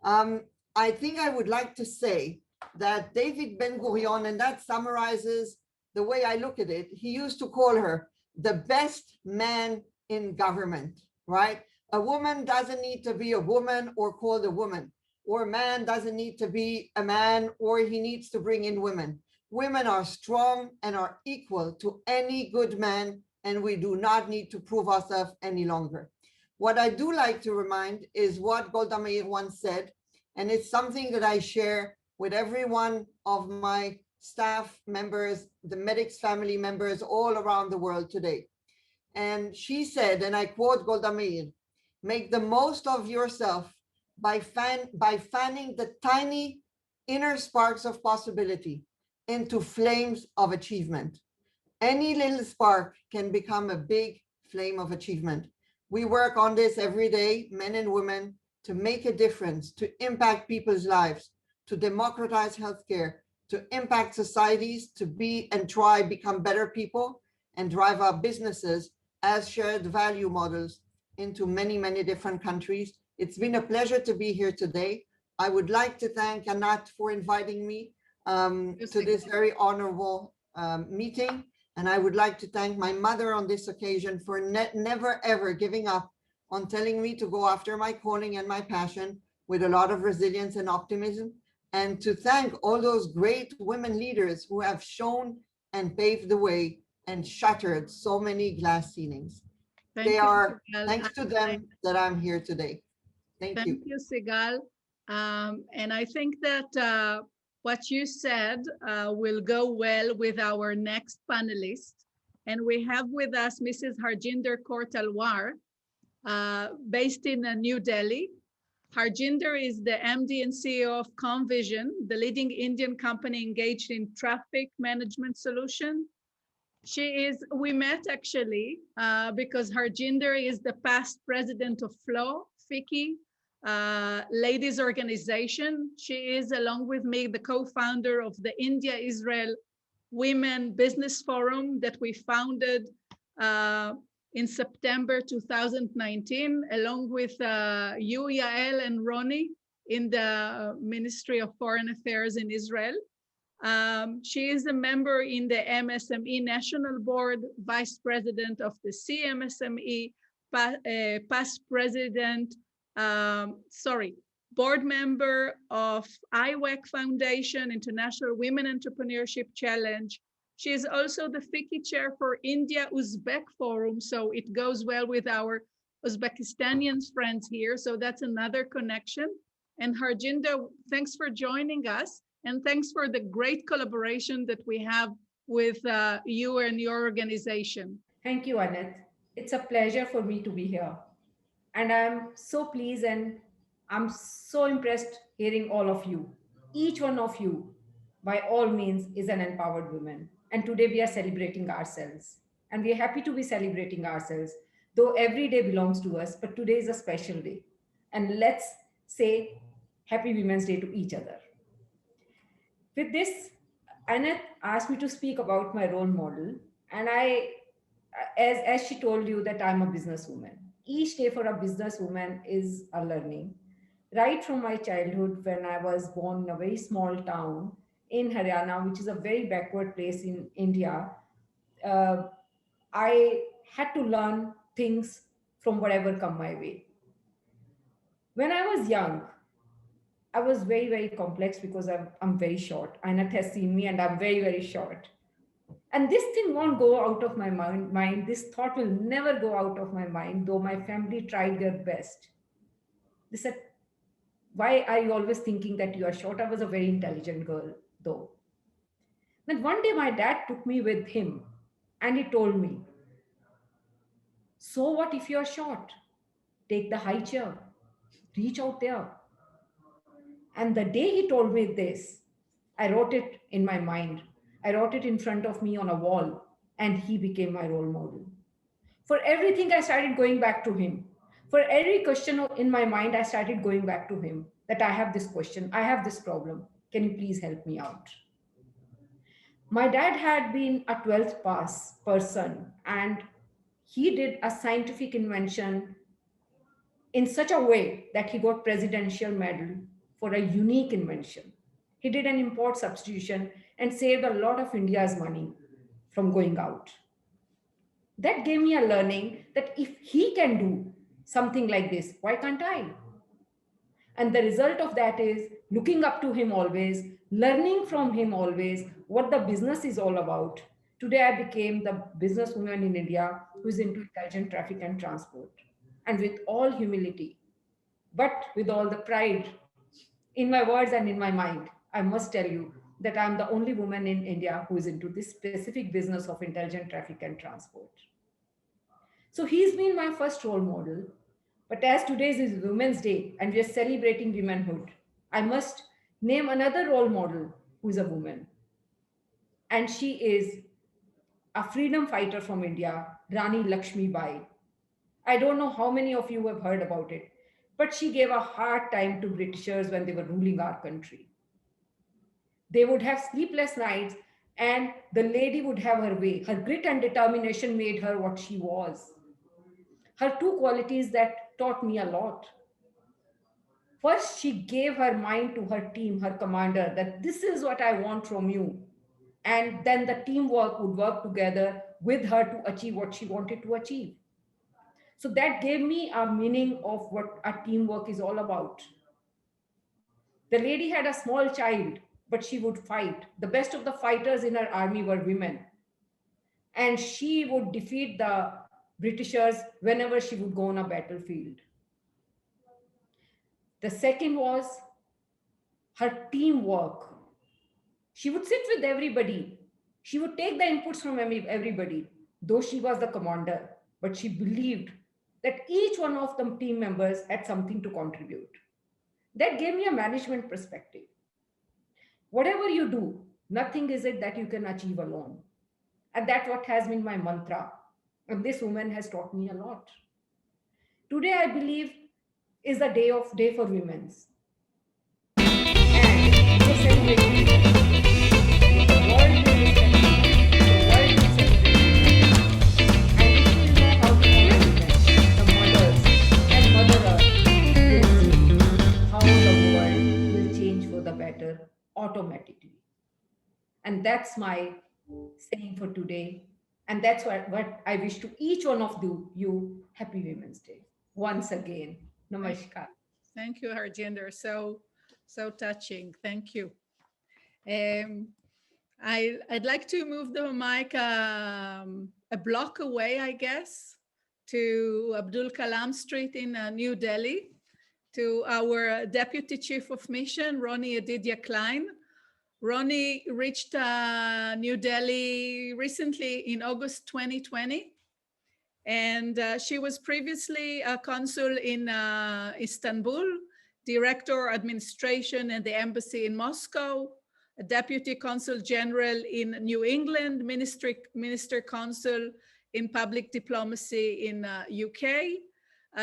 I think I would like to say that David Ben-Gurion, and that summarizes the way I look at it, he used to call her the best man in government, right? A woman doesn't need to be a woman or called a woman, or a man doesn't need to be a man, or he needs to bring in women. Women are strong and are equal to any good man, and we do not need to prove ourselves any longer. What I do like to remind is what Golda Meir once said, and it's something that I share with every one of my staff members, the Medix family members all around the world today. And she said, and I quote Golda Meir, "Make the most of yourself by fanning the tiny inner sparks of possibility into flames of achievement. Any little spark can become a big flame of achievement." We work on this every day, men and women, to make a difference, to impact people's lives, to democratize healthcare, to impact societies, to be and try become better people, and drive our businesses as shared value models into many, many different countries. It's been a pleasure to be here today. I would like to thank Anat for inviting me to this very honorable meeting. And I would like to thank my mother on this occasion for never, ever giving up on telling me to go after my calling and my passion with a lot of resilience and optimism. And to thank all those great women leaders who have shown and paved the way and shattered so many glass ceilings. Thanks to them that I'm here today. Thank you. Thank you, Sigal. And I think that what you said will go well with our next panelist. And we have with us Mrs. Harjinder Kaur Talwar, based in New Delhi. Harjinder is the MD and CEO of Comvision, the leading Indian company engaged in traffic management solution. We met actually because Harjinder is the past president of FLO, FICCI, ladies organization. She is, along with me, the co-founder of the India-Israel Women Business Forum that we founded in September 2019, along with you, Yael, and Rony in the Ministry of Foreign Affairs in Israel. She is a member in the MSME National Board, Vice President of the CMSME, past president, board member of IWEC Foundation, International Women Entrepreneurship Challenge. She is also the FICCI chair for India-Uzbek Forum, so it goes well with our Uzbekistani friends here, so that's another connection. And Harjinder, thanks for joining us, and thanks for the great collaboration that we have with you and your organization. Thank you, Anat. It's a pleasure for me to be here. And I'm so pleased and I'm so impressed hearing all of you. Each one of you, by all means, is an empowered woman. And today we are celebrating ourselves. And we are happy to be celebrating ourselves, though every day belongs to us, but today is a special day. And let's say Happy Women's Day to each other. With this, Anat asked me to speak about my role model. And as she told you that I'm a businesswoman. Each day for a businesswoman is a learning. right from my childhood, when I was born in a very small town in Haryana, which is a very backward place in India, I had to learn things from whatever come my way. When I was young, I was very, very complex because I'm very short. Anat has seen me and I'm very, very short. And this thing won't go out of my mind. This thought will never go out of my mind, though my family tried their best. They said, why are you always thinking that you are short? I was a very intelligent girl, though. Then one day my dad took me with him and he told me, so what if you are short? Take the high chair, reach out there. And the day he told me this, I wrote it in my mind. I wrote it in front of me on a wall, and he became my role model. For everything, I started going back to him. For every question in my mind, I started going back to him, that I have this question, I have this problem. Can you please help me out? My dad had been a 12th pass person, and he did a scientific invention in such a way that he got presidential medal for a unique invention. He did an import substitution and saved a lot of India's money from going out. That gave me a learning that if he can do something like this, why can't I? And the result of that is looking up to him always, learning from him always what the business is all about. Today, I became the businesswoman in India who is into intelligent traffic and transport. And with all humility, but with all the pride in my words and in my mind, I must tell you that I'm the only woman in India who is into this specific business of intelligent traffic and transport. So he's been my first role model. But as today is Women's Day and we are celebrating womanhood, I must name another role model who is a woman. And she is a freedom fighter from India, Rani Lakshmi Bai. I don't know how many of you have heard about it, but she gave a hard time to Britishers when they were ruling our country. They would have sleepless nights and the lady would have her way. Her grit and determination made her what she was. Her two qualities that taught me a lot. First, she gave her mind to her team, her commander, that this is what I want from you. And then the teamwork would work together with her to achieve what she wanted to achieve. So that gave me a meaning of what a teamwork is all about. The lady had a small child, but she would fight. The best of the fighters in her army were women. And she would defeat the Britishers whenever she would go on a battlefield. The second was her teamwork. She would sit with everybody. She would take the inputs from everybody, though she was the commander, but she believed that each one of the team members had something to contribute. That gave me a management perspective. Whatever you do, nothing is it that you can achieve alone. And that's what has been my mantra. And this woman has taught me a lot. Today, I believe, is the day for women's. And we're celebrating women. The world will respect women. The world will celebrate women. And if we know how to honor women, the mothers and Mother Earth will see how the world will change for the better automatically. And that's my saying for today. And that's what I wish to each one of you. Happy Women's Day. Once again, namaskar. Thank you, Harjinder. So touching. Thank you. I'd like to move the mic a block away, I guess, to Abdul Kalam Street in New Delhi, to our Deputy Chief of Mission, Rony Yedidia-Clein. Rony reached New Delhi recently in August 2020. And she was previously a consul in Istanbul, director administration and the embassy in Moscow, a deputy consul general in New England, minister consul in public diplomacy in UK.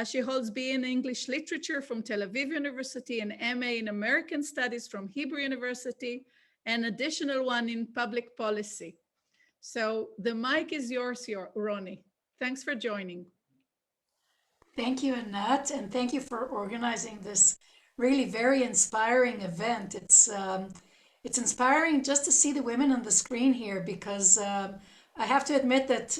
She holds BA in English literature from Tel Aviv University and MA in American Studies from Hebrew University, and additional one in public policy. So the mic is yours, Rony. Thanks for joining. Thank you, Anat, and thank you for organizing this really very inspiring event. It's inspiring just to see the women on the screen here because I have to admit that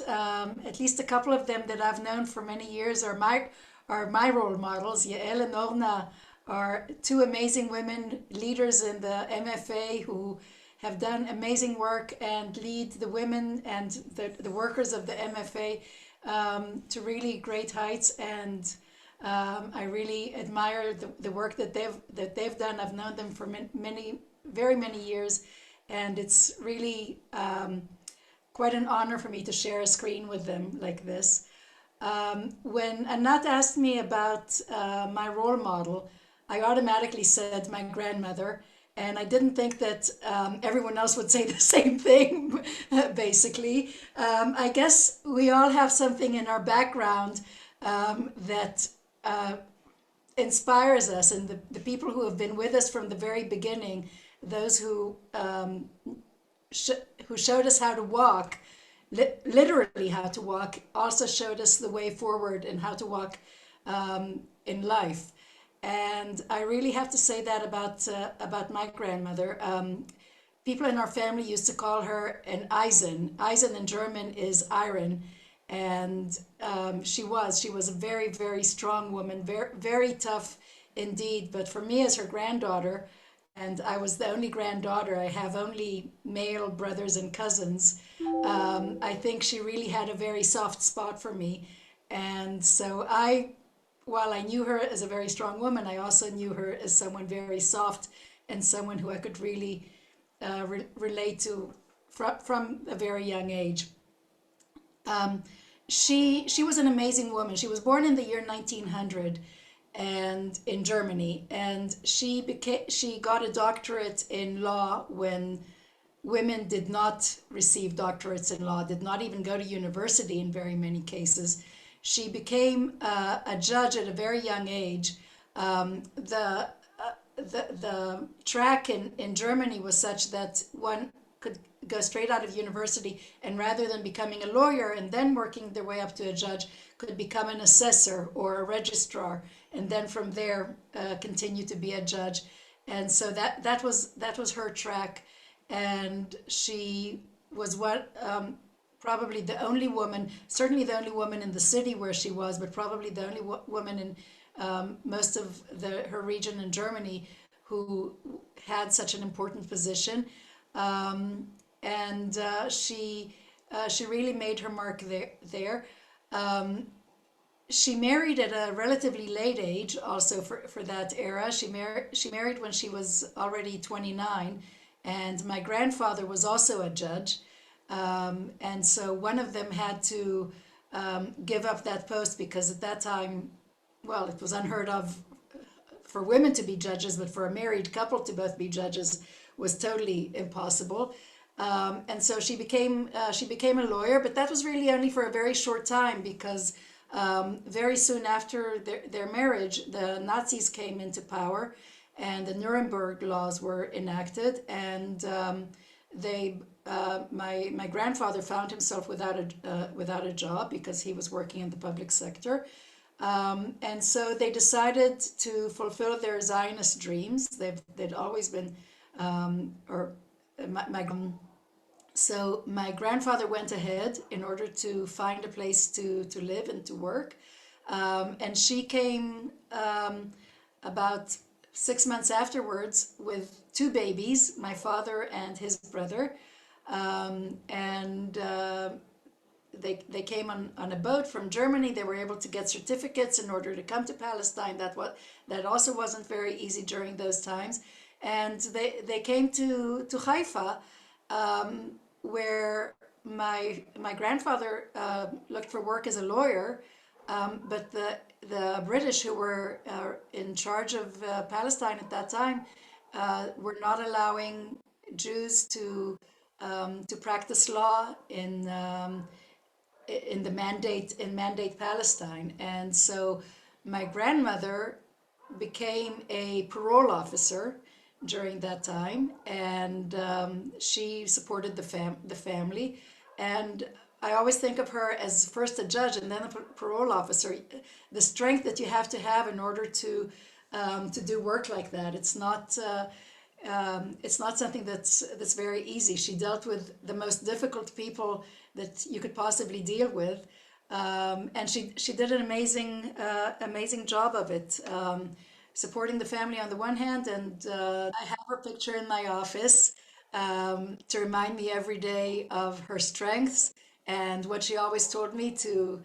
at least a couple of them that I've known for many years are my role models. Yael and Orna are two amazing women leaders in the MFA who have done amazing work and lead the women and the workers of the MFA to really great heights. And I really admire the work that they've done. I've known them for very many years, and it's really quite an honor for me to share a screen with them like this. When Anat asked me about my role model, I automatically said my grandmother, and I didn't think that everyone else would say the same thing, basically. I guess we all have something in our background that inspires us, and the people who have been with us from the very beginning, those who showed us how to walk, literally how to walk, also showed us the way forward and how to walk in life. And I really have to say that about my grandmother. People in our family used to call her an Eisen. Eisen in German is iron. And she was a very, very strong woman, very, very tough indeed. But for me as her granddaughter, and I was the only granddaughter, I have only male brothers and cousins, I think she really had a very soft spot for me. And so while I knew her as a very strong woman, I also knew her as someone very soft and someone who I could really relate to from a very young age. She was an amazing woman. She was born in the year 1900 and in Germany, and she got a doctorate in law when women did not receive doctorates in law, did not even go to university in very many cases. She became a judge at a very young age. The track in Germany was such that one could go straight out of university, and rather than becoming a lawyer and then working their way up to a judge, could become an assessor or a registrar, and then from there continue to be a judge. And so that was her track, and she was probably the only woman, certainly the only woman in the city where she was, but probably the only woman in most of her region in Germany who had such an important position. And she really made her mark there. She married at a relatively late age, also for that era. She married when she was already 29, and my grandfather was also a judge. And so one of them had to give up that post because at that time, well, it was unheard of for women to be judges, but for a married couple to both be judges was totally impossible. And so she became a lawyer, but that was really only for a very short time because very soon after their marriage, the Nazis came into power and the Nuremberg laws were enacted, and my grandfather found himself without a job because he was working in the public sector. And so they decided to fulfill their Zionist dreams. They'd always been, so my grandfather went ahead in order to find a place to live and to work. And she came about 6 months afterwards with 2 babies, my father and his brother. They came on a boat from Germany. They were able to get certificates in order to come to Palestine. That also wasn't very easy during those times. And they came to Haifa, where my grandfather looked for work as a lawyer, but the British who were in charge of Palestine at that time were not allowing Jews to practice law in the Mandate Palestine. And so my grandmother became a parole officer during that time, and she supported the family. And I always think of her as first a judge and then a parole officer. The strength that you have to have in order to to do work like that. It's not something that's very easy. She dealt with the most difficult people that you could possibly deal with, and she did an amazing job of it, supporting the family on the one hand, and I have her picture in my office to remind me every day of her strengths and what she always told me to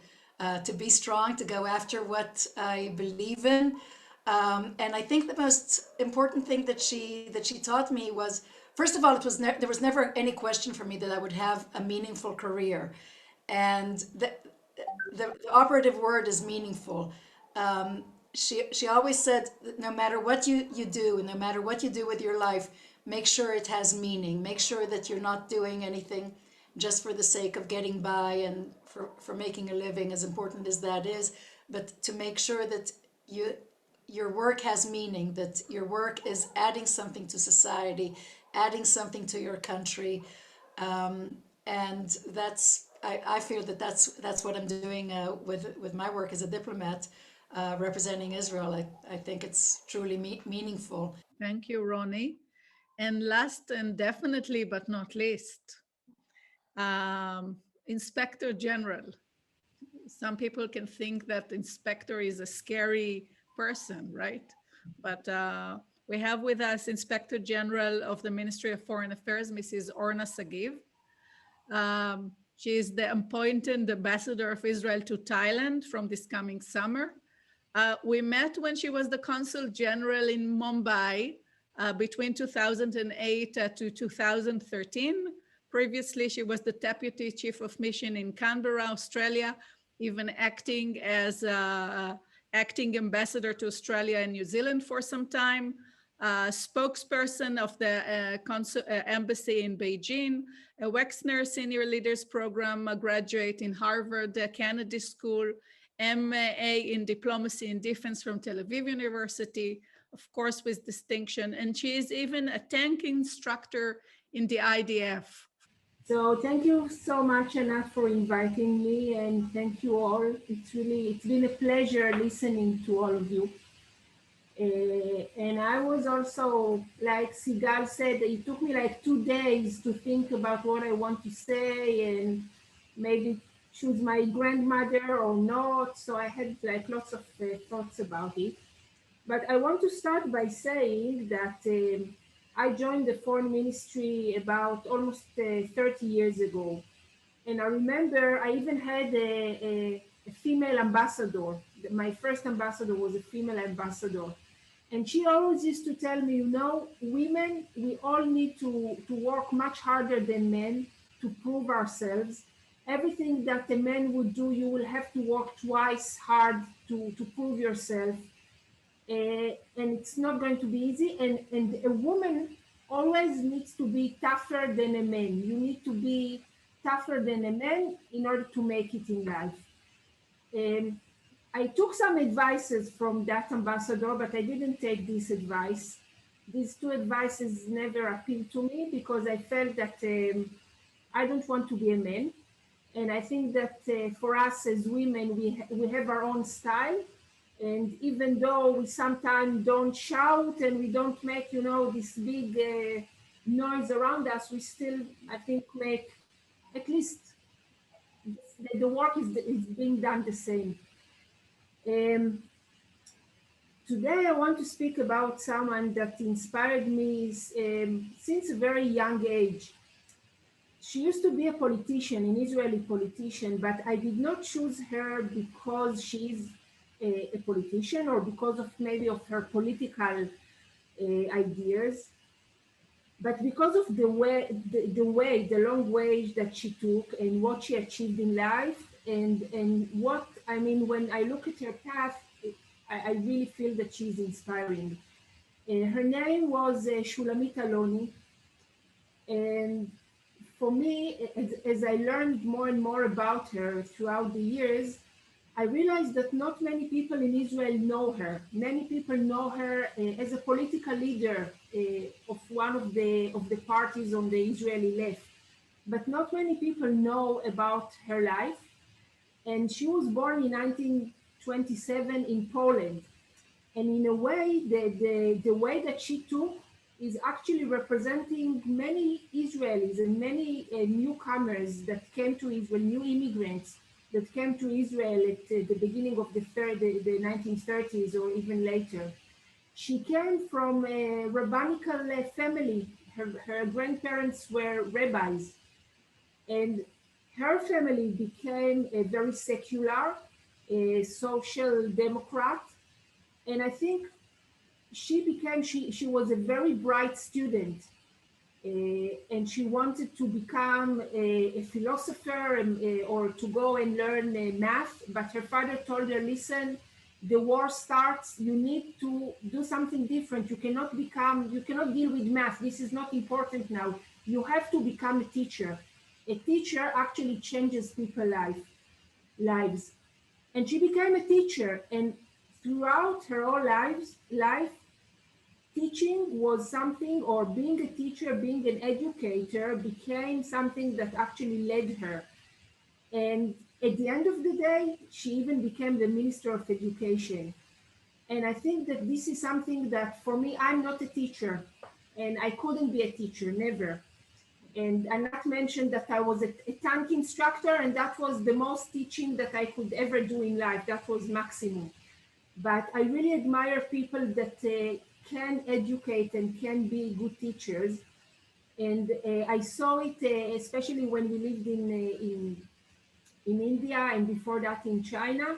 be strong, to go after what I believe in. And I think the most important thing that she taught me was, first of all, there was never any question for me that I would have a meaningful career, and the operative word is meaningful. She always said that no matter what you do, and no matter what you do with your life, make sure it has meaning. Make sure that you're not doing anything just for the sake of getting by and for making a living, as important as that is, but to make sure that your work has meaning, that your work is adding something to society, adding something to your country. And I feel that that's what I'm doing with my work as a diplomat, representing Israel. I think it's truly meaningful. Thank you, Rony. And last and definitely but not least, Inspector General. Some people can think that inspector is a scary person, right? But we have with us Inspector General of the Ministry of Foreign Affairs, Mrs. Orna Sagiv. She is the appointed ambassador of Israel to Thailand from this coming summer. We met when she was the Consul General in Mumbai between 2008 to 2013. Previously, she was the Deputy Chief of Mission in Canberra, Australia, even acting as acting ambassador to Australia and New Zealand for some time, spokesperson of the embassy in Beijing, a Wexner Senior Leaders Program, a graduate in Harvard Kennedy School, MA in Diplomacy and Defense from Tel Aviv University, of course with distinction, and she is even a tank instructor in the IDF. So thank you so much, Anat, for inviting me, and thank you all. It's been a pleasure listening to all of you. And I was also, like Sigal said, it took me like 2 days to think about what I want to say and maybe choose my grandmother or not. So I had like lots of thoughts about it. But I want to start by saying that I joined the foreign ministry about almost 30 years ago. And I remember I even had a female ambassador. My first ambassador was a female ambassador. And she always used to tell me, you know, women, we all need to work much harder than men to prove ourselves. Everything that a man would do, you will have to work twice hard to prove yourself. And it's not going to be easy. And a woman always needs to be tougher than a man. You need to be tougher than a man in order to make it in life. I took some advices from that ambassador, but I didn't take this advice. These two advices never appealed to me because I felt that I don't want to be a man. And I think that for us as women, we have our own style. And even though we sometimes don't shout and we don't make, you know, this big noise around us, we still, I think, make at least the work is being done the same. Today I want to speak about someone that inspired me since a very young age. She used to be a politician, an Israeli politician, but I did not choose her because she's a politician or because of maybe of her political ideas, but because of the long way that she took and what she achieved in life, and what, I mean, when I look at her path, I really feel that she's inspiring. Her name was Shulamit Aloni, and for me, as I learned more and more about her throughout the years, I realized that not many people in Israel know her. Many people know her as a political leader of one of the parties on the Israeli left, but not many people know about her life. And she was born in 1927 in Poland. And in a way, the way that she took is actually representing many Israelis and many newcomers that came to Israel, new immigrants that came to Israel at the beginning of the 1930s or even later. She came from a rabbinical family. Her grandparents were rabbis, and her family became a very secular, social democrat. And I think she was a very bright student, and she wanted to become a philosopher or to go and learn math. But her father told her, listen, the war starts, you need to do something different. You cannot deal with math. This is not important now. You have to become a teacher. A teacher actually changes people's lives. And she became a teacher, and throughout her whole life, teaching was something, or being a teacher, being an educator became something that actually led her. And at the end of the day, she even became the Minister of Education. And I think that this is something that, for me, I'm not a teacher, and I couldn't be a teacher, never. And Anat mentioned that I was a tank instructor, and that was the most teaching that I could ever do in life. That was maximum. But I really admire people that can educate and can be good teachers. And I saw it, especially when we lived in India and before that in China,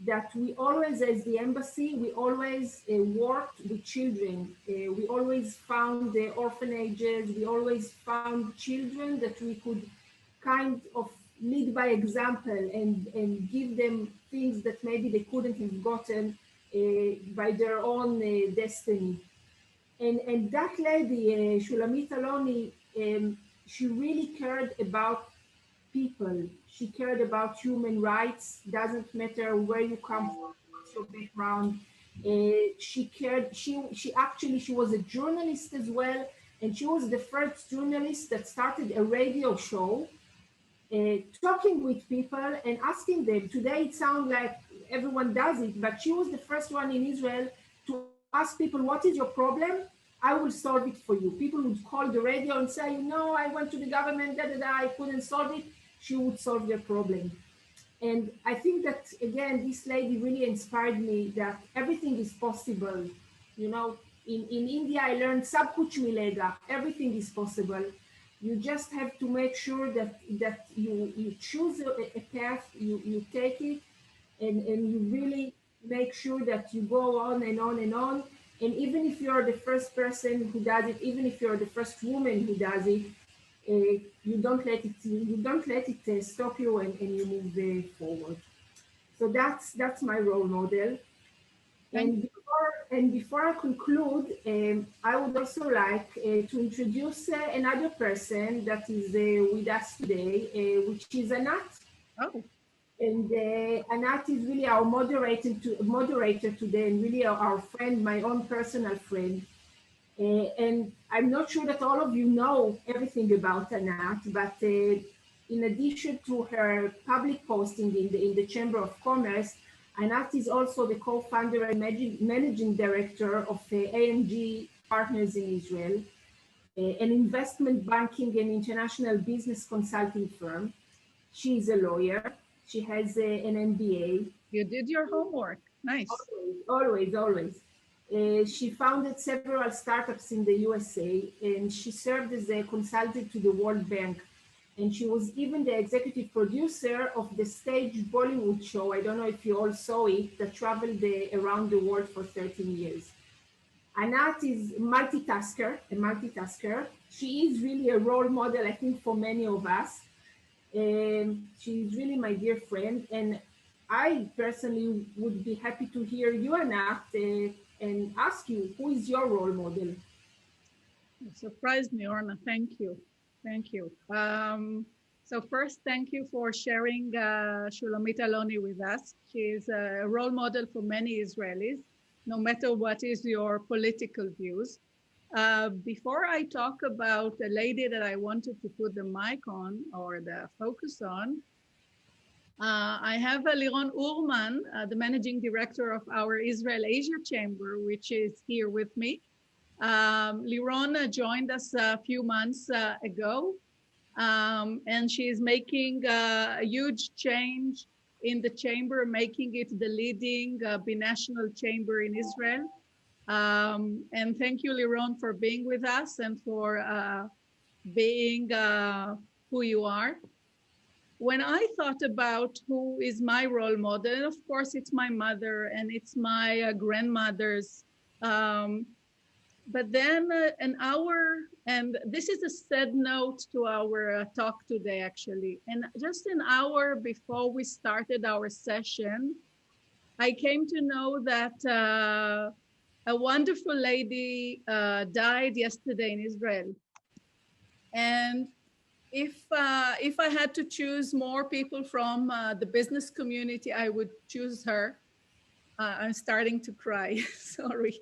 that we always, as the embassy, we always worked with children. We always found the orphanages. We always found children that we could kind of lead by example and give them things that maybe they couldn't have gotten by their own destiny. And that lady, Shulamit Aloni, she really cared about people. She cared about human rights. Doesn't matter where you come from, what's your background. She cared. She was a journalist as well, and she was the first journalist that started a radio show, talking with people and asking them. Today it sounds like everyone does it, but she was the first one in Israel to ask people, what is your problem? I will solve it for you. People would call the radio and say, I went to the government, I couldn't solve it. She would solve their problem. And I think that, again, this lady really inspired me that everything is possible. In India, I learned Sab kuch milega, everything is possible. You just have to make sure that you choose a path, you take it, and you really make sure that you go on and on and on. And even if you're the first person who does it, even if you're the first woman who does it, you don't let it stop you, and you move forward. So that's my role model. And before I conclude, I would also like to introduce another person that is with us today, which is Anat. Oh. And Anat is really our moderator today, and really our friend, my own personal friend. And I'm not sure that all of you know everything about Anat, but in addition to her public posting in the Chamber of Commerce, Anat is also the co-founder and managing director of AMG Partners in Israel, an investment banking and international business consulting firm. She is a lawyer. She has an MBA. You did your homework. Nice. Always. She founded several startups in the USA, and she served as a consultant to the World Bank. And she was even the executive producer of the stage Bollywood show, I don't know if you all saw it, that traveled around the world for 13 years. Anat is a multitasker. She is really a role model, I think, for many of us. She's really my dear friend, and I personally would be happy to hear you, Anat, and ask you, who is your role model? You surprised me, Orna. Thank you. So first, thank you for sharing Shulamit Aloni with us. She is a role model for many Israelis, no matter what is your political views. Before I talk about the lady that I wanted to put the mic on or the focus on, I have Liron Urman, the managing director of our Israel-Asia Chamber, which is here with me. Liron joined us a few months ago, and she is making a huge change in the chamber, making it the leading binational chamber in Israel. And thank you, Liron, for being with us and for being who you are. When I thought about who is my role model, and of course it's my mother and it's my grandmothers, but then an hour, and this is a sad note to our talk today actually, and just an hour before we started our session, I came to know that a wonderful lady died yesterday in Israel. And if I had to choose more people from the business community, I would choose her. I'm starting to cry, sorry.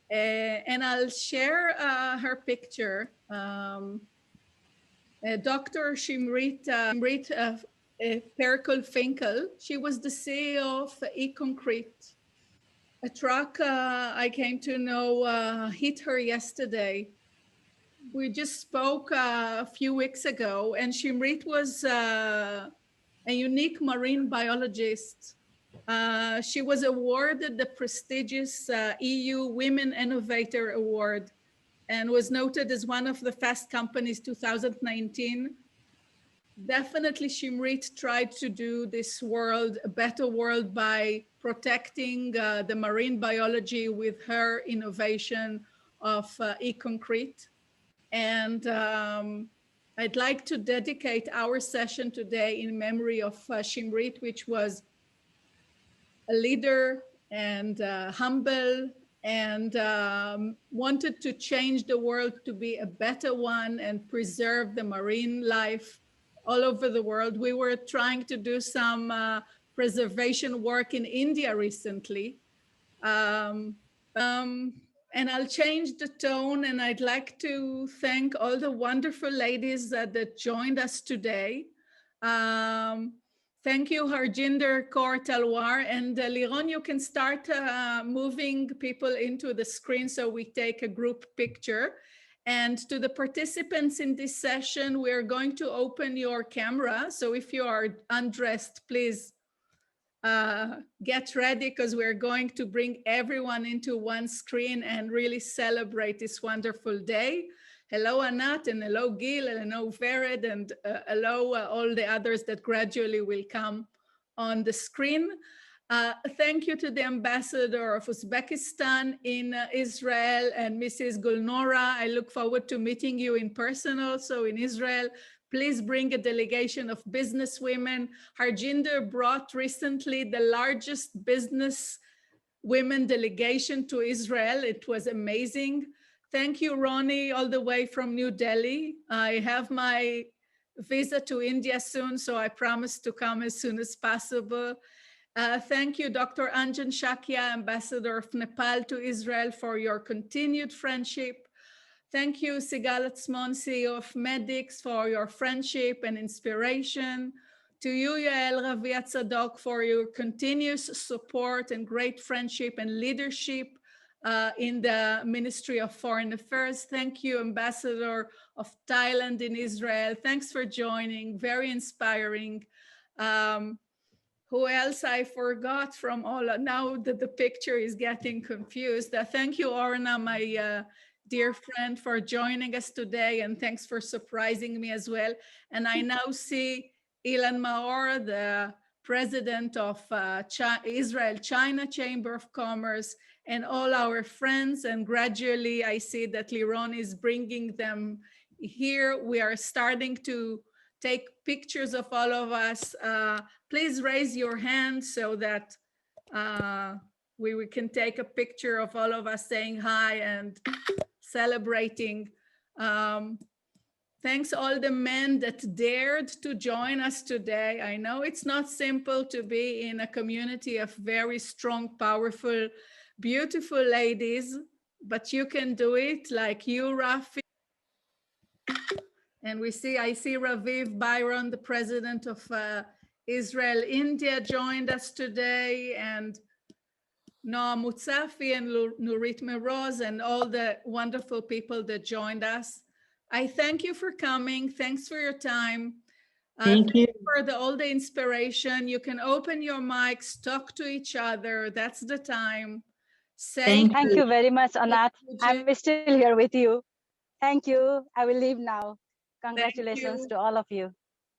And I'll share her picture. Dr. Shimrit Perkel-Finkel, she was the CEO of eConcrete. A truck I came to know hit her yesterday. We just spoke a few weeks ago, and Shimrit was a unique marine biologist. She was awarded the prestigious EU Women Innovator Award and was noted as one of the Fast Companies 2019. Definitely Shimrit tried to do this world a better world by protecting the marine biology with her innovation of eConcrete. And I'd like to dedicate our session today in memory of Shimrit, which was a leader and humble and wanted to change the world to be a better one and preserve the marine life all over the world. We were trying to do some preservation work in India recently. And I'll change the tone, and I'd like to thank all the wonderful ladies that joined us today. Thank you, Harjinder, Kaur, Talwar, and Liron, you can start moving people into the screen so we take a group picture. And to the participants in this session, we're going to open your camera. So if you are undressed, please get ready, because we're going to bring everyone into one screen and really celebrate this wonderful day. Hello, Anat, and hello, Gil, and hello, Vered, and hello, all the others that gradually will come on the screen. Thank you to the ambassador of Uzbekistan in Israel and Mrs. Gulnora. I look forward to meeting you in person also in Israel. Please bring a delegation of business women. Harjinder brought recently the largest business women delegation to Israel. It was amazing. Thank you, Rony, all the way from New Delhi. I have my visa to India soon, so I promise to come as soon as possible. Thank you, Dr. Anjan Shakya, Ambassador of Nepal to Israel, for your continued friendship. Thank you, Sigal Atzmon, CEO of Medix, for your friendship and inspiration. To you, Yael, Ravia, Zadok, for your continuous support and great friendship and leadership in the Ministry of Foreign Affairs. Thank you, Ambassador of Thailand in Israel. Thanks for joining, very inspiring. Who else I forgot from all, now that the picture is getting confused. Thank you, Orna, my dear friend, for joining us today, and thanks for surprising me as well. And I now see Ilan Maor, the president of Israel-China Chamber of Commerce, and all our friends. And gradually I see that Liron is bringing them here. We are starting to take pictures of all of us. Please raise your hand so that we can take a picture of all of us saying hi and celebrating. Thanks all the men that dared to join us today. I know it's not simple to be in a community of very strong, powerful, beautiful ladies, but you can do it, like you, Rafi. And I see Raviv Byron, the president of Israel, India joined us today, and Noah Mutsafi and Nurit Meroz and all the wonderful people that joined us. I thank you for coming. Thanks for your time. Thank you. For all the inspiration. You can open your mics, talk to each other. That's the time. Thank Thank you very much, Anat. I'm still here with you. Thank you. I will leave now. Congratulations to all of you.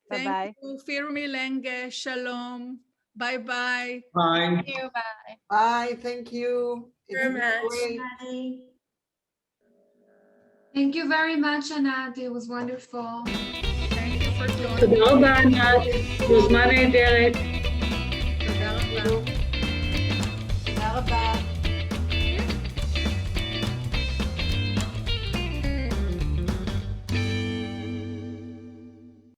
Bye-bye. Thank you. Firmi Lenge. Shalom. Bye-bye. Bye. Thank you. Bye. Bye. Thank you. It's Very been much. great. Thank you very much, Anat. It was wonderful. Thank you for joining. תודה רבה, ענת. מוזמן נהדרת. תודה רבה.